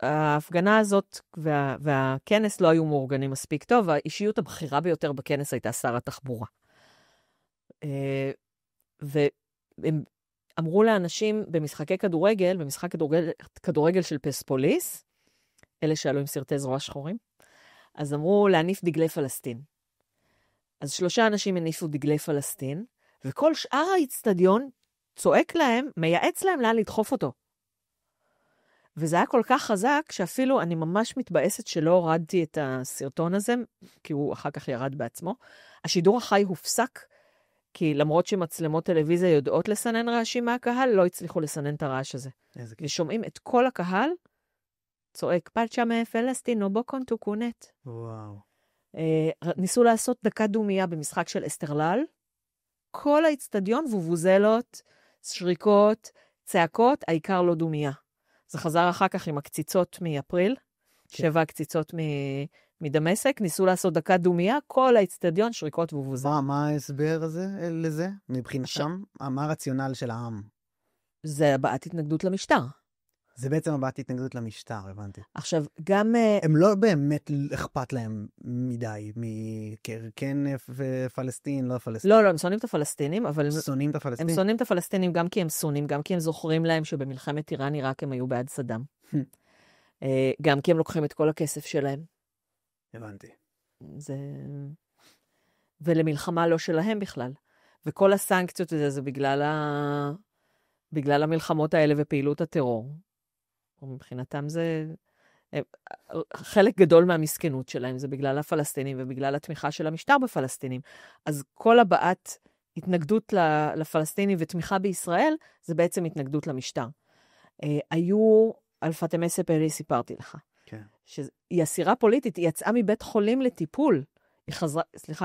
ההפגנה הזאת והכנס לא היו מאורגנים מספיק טוב, והאישיות הבכירה ביותר בכנס הייתה שר התחבורה. והם אמרו לאנשים במשחקי כדורגל, במשחק כדורגל של פרספוליס, אלה שעלו עם סרטי זרוע שחורים, אז אמרו להניף דגלי פלסטין. אז 3 אנשים הניפו דגלי פלסטין, וכל שאר האצטדיון צועק להם, מייעץ להם לאן לדחוף אותו. וזה היה כל כך חזק, שאפילו אני ממש מתבאסת שלא הורדתי את הסרטון הזה, כי הוא אחר כך ירד בעצמו. השידור החי הופסק, כי למרות שמצלמות טלוויזיה יודעות לסנן רעשים מהקהל, לא הצליחו לסנן את הרעש הזה. ושומעים את כל הקהל, צועק, פלצ'ה מפלסטינו בוקון תוקונט. וואו. ניסו לעשות דקה דומיה במשחק של אסטרלל, כל האצטדיון וובוזלות, שריקות, צעקות, העיקר לא דומיה. זה חזר אחר כך עם הקציצות מאפריל, 7 קציצות מדמשק, ניסו לעשות דקה דומיה, כל האצטדיון שריקות ובוזות. מה ההסבר הזה לזה? מבחינתם, מה הרציונל של העם? זה הבעת התנגדות למשטר. זה בעצם הבעת התנגדות למשטר, הבנתי. עכשיו, גם... הם לא באמת אכפת להם מדי, כן ופלסטין, לא פלסטין. לא, הם שונאים את הפלסטינים, אבל... שונאים את הפלסטינים? הם שונאים את הפלסטינים גם כי הם שונאים, גם כי הם זוכרים להם שבמלחמת איראן עיראק הם היו בעד סדאם. גם כי הם לוקחים את כל הכסף שלהם. הבנתי. ולמלחמה לא שלהם בכלל. וכל הסנקציות זה בגלל המלחמות האלה ופעילות הטרור. ומבחינתם חלק גדול מהמסכנות שלהם זה בגלל הפלסטינים ובגלל התמיכה של המשטר בפלסטינים. אז כל הבעת התנגדות לפלסטינים ותמיכה בישראל, זה בעצם התנגדות למשטר. היו על פאטמה ספרי, סיפרתי לך. כן. שהיא אסירה פוליטית, היא יצאה מבית חולים לטיפול.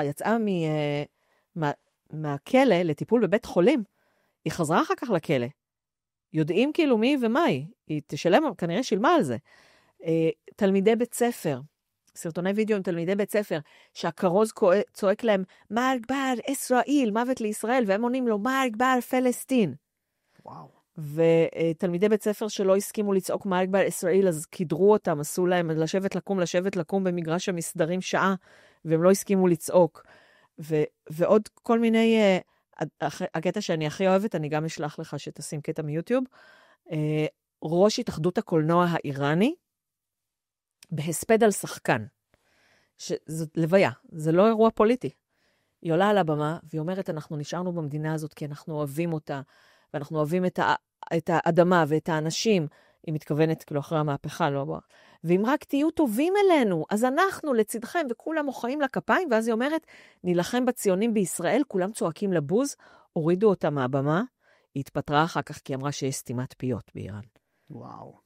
יצאה מהכלא לטיפול בבית חולים. היא חזרה אחר כך לכלא. יודעים כאילו מי ומה היא תשלם, כנראה שילמה על זה. תלמידי בית ספר, סרטוני וידאו עם תלמידי בית ספר, שהכרוז צועק להם, מר גבר ישראל, מוות לישראל, והם עונים לו, מר גבר פלסטין. וואו. ותלמידי בית ספר שלא הסכימו לצעוק מר גבר ישראל, אז כדרו אותם, עשו להם לשבת לקום במגרש המסדרים שעה, והם לא הסכימו לצעוק. ועוד כל מיני, הקטע שאני הכי אוהבת, אני גם אשלח לך שתשים קטע מיוטיוב, ראש התאחדות הקולנוע האיראני, בהספד על שחקן, שזאת לוויה, זה לא אירוע פוליטי. היא עולה על הבמה, והיא אומרת, אנחנו נשארנו במדינה הזאת, כי אנחנו אוהבים אותה, ואנחנו אוהבים את האדמה ואת האנשים, היא מתכוונת כאילו אחרי המהפכה, לא? ואם רק תהיו טובים אלינו, אז אנחנו לצדכם, וכולם מוחאים לכפיים, ואז היא אומרת, נילחם בציונים בישראל, כולם צועקים לבוז, הורידו אותה מהבמה, היא התפטרה אחר כך, כי אמרה שיש סתימת פיות באיראן. וואו.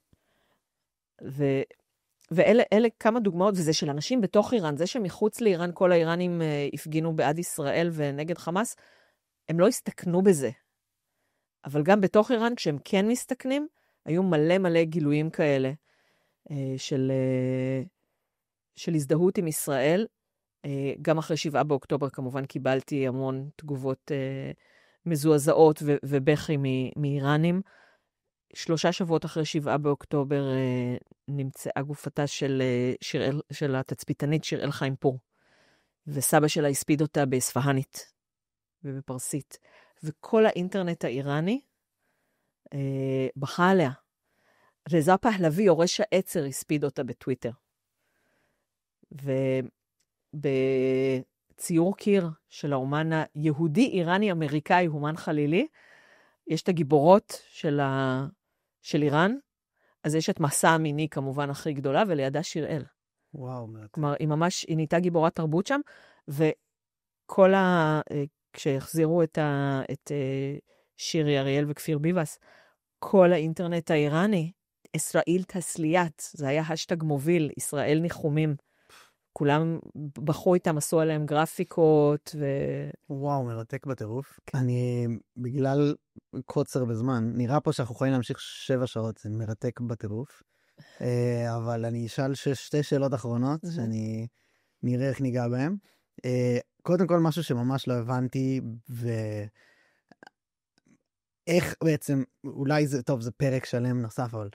ואלה כמה דוגמאות, וזה של אנשים בתוך איראן, זה שמחוץ לאיראן כל האיראנים הפגינו בעד ישראל ונגד חמאס, הם לא הסתכנו בזה. אבל גם בתוך איראן, כשהם כן מסתכנים, היו מלא גילויים כאלה של הזדהות עם ישראל. גם אחרי 7 באוקטובר כמובן קיבלתי המון תגובות מזועזעות ובכי מאיראנים. 3 שבועות אחרי 7 באוקטובר נמצאה גופתה של התצפיתנית שיראל חיימפור, וסבא שלה הספיד אותה באספהנית ובפרסית. וכל האינטרנט האיראני בכה עליה. רזה פהלוי, יורש העצר, הספיד אותה בטוויטר. ובציור קיר של האומן היהודי-איראני-אמריקאי, אומן חלילי, יש את הגיבורות של איראן, אז יש את מסע המיני כמובן הכי גדולה, ולידה שיראל. וואו. כלומר, היא נהייתה גיבורת תרבות שם, וכל כשהחזירו את שירי אריאל וכפיר ביבס, כל האינטרנט האיראני, ישראל תסליית, זה היה השטג מוביל, ישראל ניחומים. כולם בחרו איתם, עשו עליהם גרפיקות. וואו, מרתק בטירוף. אני, בגלל קוצר בזמן, נראה פה שאנחנו יכולים להמשיך 7 שעות, זה מרתק בטירוף. אבל אני אשאל 2 שאלות אחרונות, שאני נראה איך ניגע בהם. קודם כל, משהו שממש לא הבנתי, איך בעצם, אולי זה, טוב, זה פרק שלם נוסף, אבל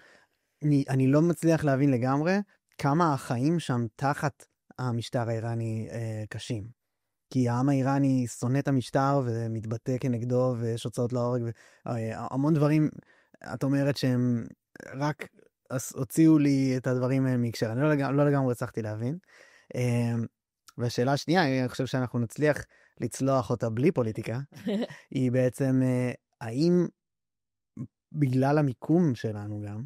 אני לא מצליח להבין לגמרי כמה החיים שם תחת המשטר האיראני קשים. כי העם האיראני שונא את המשטר ומתבטא כנגדו, ויש הוצאות להורג, והמון דברים, את אומרת שהם רק הוציאו לי את הדברים מהקשר. אני לא לגמרי הצלחתי להבין. והשאלה השנייה, אני חושב שאנחנו נצליח לצלוח אותה בלי פוליטיקה, היא בעצם, האם בגלל המיקום שלנו גם,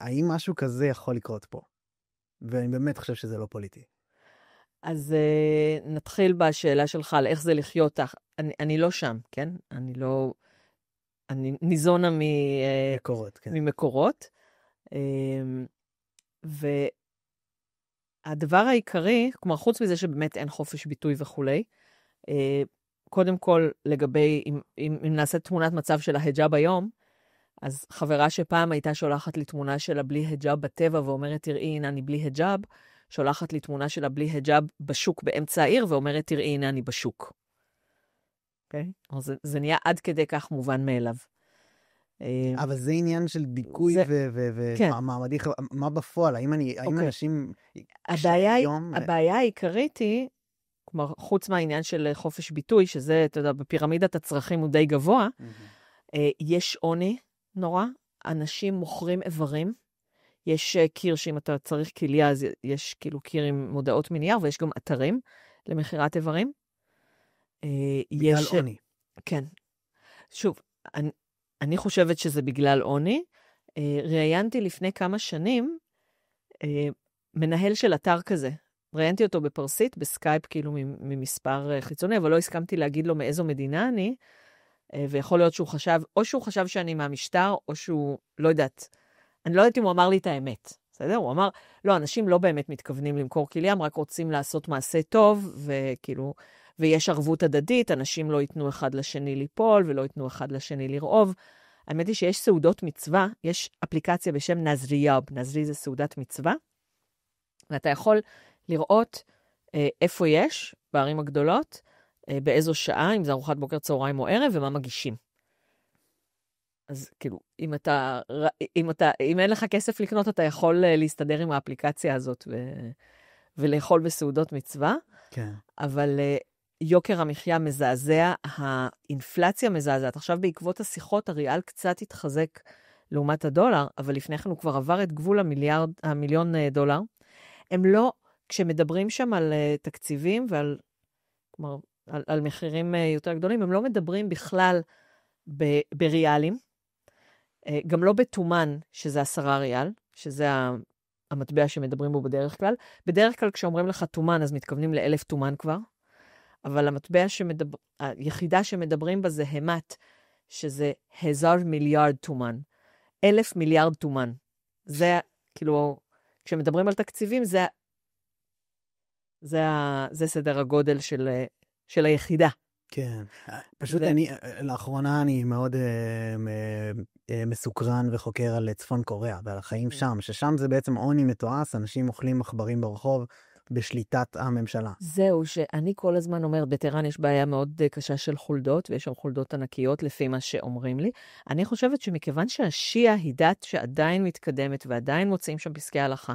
האם משהו כזה יכול לקרות פה? ואני באמת חושב שזה לא פוליטי. אז נתחיל בשאלה שלך על איך זה לחיות. אני לא שם, כן? אני ניזונה מקורות, כן. ממקורות. והדבר העיקרי, כלומר, חוץ מזה שבאמת אין חופש ביטוי וכולי, קודם כל, לגבי, אם נעשה תמונת מצב של ההיג'אב היום, אז חברה שפעם הייתה שולחת לי תמונה שלה בלי היג'אב בטבע, ואומרת, תראי, הנה אני בלי היג'אב, שולחת לי תמונה שלה בלי היג'אב בשוק באמצע העיר, ואומרת, תראי, הנה אני בשוק. אוקיי? אז זה נהיה עד כדי כך מובן מאליו. אבל זה עניין של דיכוי ומעמדי, מה בפועל? האם אנשים... הבעיה העיקרית היא, כלומר, חוץ מהעניין של חופש ביטוי, שזה, אתה יודע, בפירמידת הצרכים הוא די גבוה, יש עוני נורא, אנשים מוכרים איברים, יש קיר שאם אתה צריך כליה, אז יש כאילו קיר עם מודעות מנייר, ויש גם אתרים למחירת איברים. בגלל עוני. כן. שוב, אני חושבת שזה בגלל עוני. ראיינתי לפני כמה שנים מנהל של אתר כזה. ראיינתי אותו בפרסית, בסקייפ, כאילו ממספר חיצוני, אבל לא הסכמתי להגיד לו מאיזו מדינה אני, ויכול להיות שהוא חשב, או שהוא חשב שאני מהמשטר, או שהוא, לא יודעת, אני לא יודעת אם הוא אמר לי את האמת, בסדר? הוא אמר, לא, אנשים לא באמת מתכוונים למכור כליים, רק רוצים לעשות מעשה טוב, וכאילו, ויש ערבות הדדית, אנשים לא ייתנו אחד לשני ליפול, ולא ייתנו אחד לשני לרעוב. האמת היא שיש סעודות מצווה, יש אפליקציה בשם נזריאב, נזרי זה סעודת מצווה, ואתה יכול לראות איפה יש, בערים הגדולות, באיזו שעה, אם זה ארוחת בוקר, צהריים או ערב, ומה מגישים. אז כאילו, אם אין לך כסף לקנות, אתה יכול להסתדר עם האפליקציה הזאת, ולאכול בסעודות מצווה. כן. אבל יוקר המחיה מזעזע, האינפלציה מזעזעת. עכשיו בעקבות השיחות, הריאל קצת התחזק לעומת הדולר, אבל לפני כן הוא כבר עבר את גבול המיליון דולר. הם לא, כשמדברים שם על תקציבים ועל, כלומר, על מחירים יותר גדולים, הם לא מדברים בכלל בריאלים, גם לא בתומן, שזה 10 ריאל, שזה המטבע שמדברים בו בדרך כלל. בדרך כלל כשאומרים לך תומן, אז מתכוונים ל1,000 תומן כבר, אבל המטבע היחידה שמדברים בה זה המט, שזה 1,000 מיליארד תומן. 1,000 מיליארד תומן. זה, כאילו, כשמדברים על תקציבים, זה סדר הגודל של היחידה. כן. פשוט לאחרונה אני מאוד מסוקרן וחוקר על צפון קוריאה, ועל החיים שם, ששם זה בעצם עוני מתועש, אנשים אוכלים מחברים ברחוב, בשליטת הממשלה. זהו, שאני כל הזמן אומרת, בטהרן יש בעיה מאוד קשה של חולדות, ויש שם חולדות ענקיות לפי מה שאומרים לי. אני חושבת שמכיוון שהשיעה היא דת שעדיין מתקדמת, ועדיין מוצאים שם פסקי הלכה,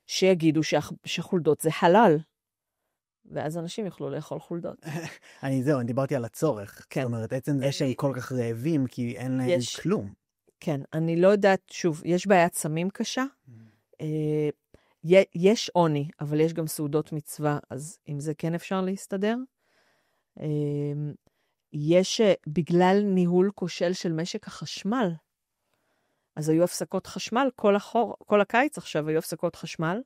שיגידו שחולדות זה חלל. ואז אנשים יוכלו לאכול חולדות. אני דיברתי על הצורך. כן. זאת אומרת, עצם זה שהם כל כך רעבים, כי אין להם כלום. כן, אני לא יודעת, שוב, יש בעיית סמים קשה, יש עוני, אבל יש גם סעודות מצווה, אז עם זה כן אפשר להסתדר. יש, בגלל ניהול כושל של משק החשמל, אז היו הפסקות חשמל, כל הקיץ עכשיו היו הפסקות חשמל,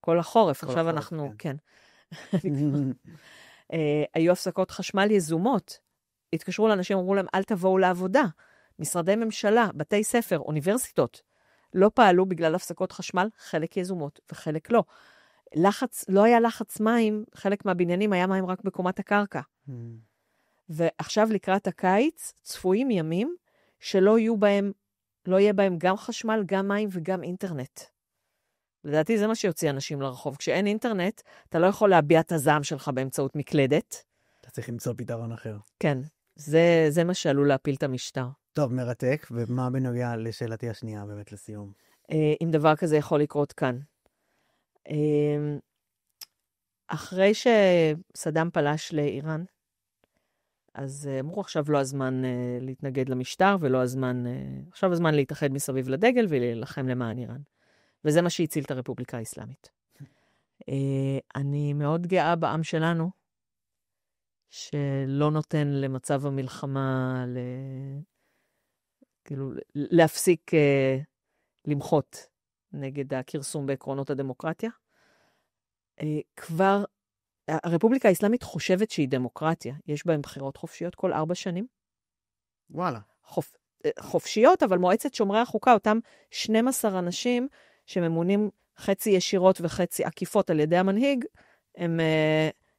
כל החורף, עכשיו אנחנו, כן. היו הפסקות חשמל יזומות, התקשרו לאנשים, אמרו להם, אל תבואו לעבודה. משרדי ממשלה, בתי ספר, אוניברסיטות, לא פעלו בגלל הפסקות חשמל, חלק יזומות וחלק לא. לא היה לחץ מים, חלק מהבניינים היה מים רק בקומת הקרקע. ועכשיו לקראת הקיץ, צפויים ימים שלא יהיה בהם גם חשמל, גם מים וגם אינטרנט. לדעתי זה מה שיוציא אנשים לרחוב. כשאין אינטרנט, אתה לא יכול להביע את הזעם שלך באמצעות מקלדת. אתה צריך למצוא פתרון אחר. כן, זה מה שעלול להפיל את המשטר. טוב, מרתק, ומה בנוגע לשאלתי השנייה באמת לסיום? אם דבר כזה יכול לקרות כאן. אחרי שסדאם פלש לאיראן, אז אמרו עכשיו לא הזמן להתנגד למשטר, ולא הזמן, עכשיו הזמן להתאחד מסביב לדגל ולהילחם למען איראן. וזה מה שהציל את הרפובליקה האסלאמית. אני מאוד גאה בעם שלנו, שלא נותן למצב המלחמה כאילו, להפסיק למחות נגד הכרסום בעקרונות הדמוקרטיה. כבר, הרפובליקה האסלאמית חושבת שהיא דמוקרטיה. יש בהם בחירות חופשיות כל 4 שנים. וואלה. חופשיות, אבל מועצת שומרי החוקה, אותם 12 אנשים שממונים חצי ישירות וחצי עקיפות על ידי המנהיג,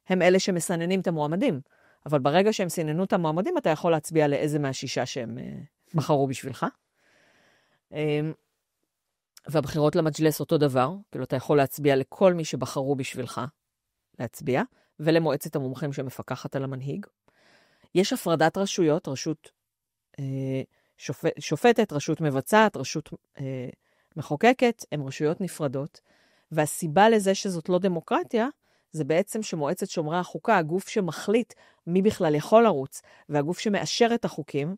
הם אלה שמסננים את המועמדים. אבל ברגע שהם סיננו את המועמדים, אתה יכול להצביע לאיזה מהשישה שהם בחרו בשבילך. והבחירות למג'לס אותו דבר, כאילו אתה יכול להצביע לכל מי שבחרו בשבילך להצביע, ולמועצת המומחים שמפקחת על המנהיג. יש הפרדת רשויות, רשות שופטת, רשות מבצעת, רשות מחוקקת, הן רשויות נפרדות, והסיבה לזה שזאת לא דמוקרטיה, זה בעצם שמועצת שומרי החוקה, הגוף שמחליט מי בכלל יכול לרוץ, והגוף שמאשר את החוקים,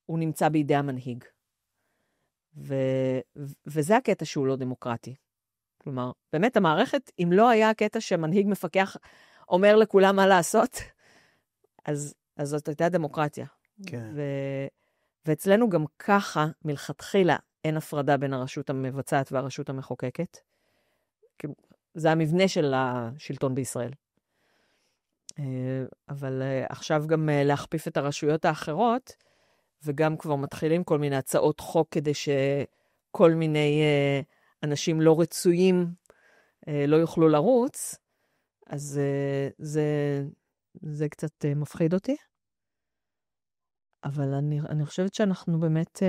הוא נמצא בידי המנהיג. וזה הקטע שהוא לא דמוקרטי. כלומר, באמת המערכת, אם לא היה הקטע שמנהיג מפקח אומר לכולם מה לעשות, אז זאת הייתה דמוקרטיה. כן. ואצלנו גם ככה, מלכתחילה, אין הפרדה בין הרשות המבצעת והרשות המחוקקת. זה המבנה של השלטון בישראל. אבל עכשיו גם להכפיף את הרשויות האחרות, וגם כבר מתחילים כל מיני הצעות חוק כדי שכל מיני אנשים לא רצויים לא יוכלו לרוץ, אז זה קצת מפחיד אותי. אבל אני חושבת שאנחנו באמת,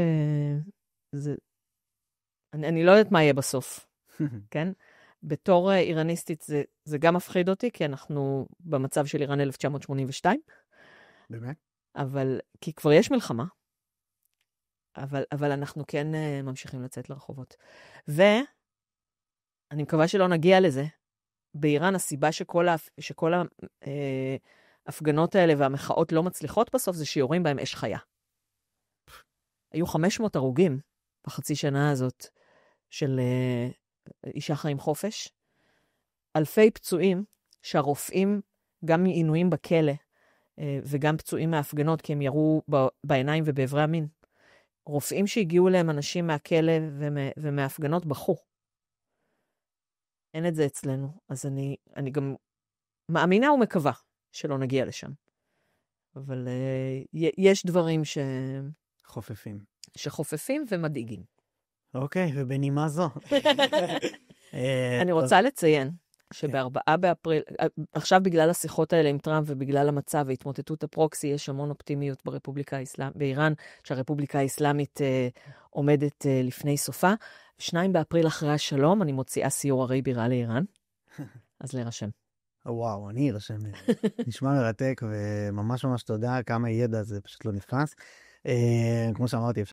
אני לא יודעת מה יהיה בסוף, כן? בתור איראניסטית זה גם מפחיד אותי, כי אנחנו במצב של איראן 1982. באמת? כי כבר יש מלחמה, אבל אנחנו כן ממשיכים לצאת לרחובות. ואני מקווה שלא נגיע לזה. באיראן הסיבה שכל ההפגנות האלה והמחאות לא מצליחות בסוף, זה שיורים בהם אש חיה. היו 500 הרוגים בחצי שנה הזאת של אישה חיים חופש. אלפי פצועים שהרופאים, גם מעינויים בכלא, וגם פצועים מההפגנות, כי הם ירו בעיניים ובעברי המין. רופאים שהגיעו להם אנשים מהכלא ומההפגנות בכו. אין את זה אצלנו. אז אני גם מאמינה ומקווה שלא נגיע לשם. אבל יש דברים שחופפים ומדאיגים. אוקיי, ובנימה זו. אני רוצה לציין שב4 באפריל, עכשיו בגלל השיחות האלה עם טראמפ ובגלל המצב והתמוטטות הפרוקסי, יש המון אופטימיות באיראן, שהרפובליקה האסלאמית עומדת לפני סופה. 2 באפריל אחרי השלום, אני מוציאה סיור הרי בירה לאיראן, אז להירשם. וואו, אני ארשם. נשמע מרתק, וממש ממש תודה, כמה ידע, זה פשוט לא נתפס. כמו שאמרתי,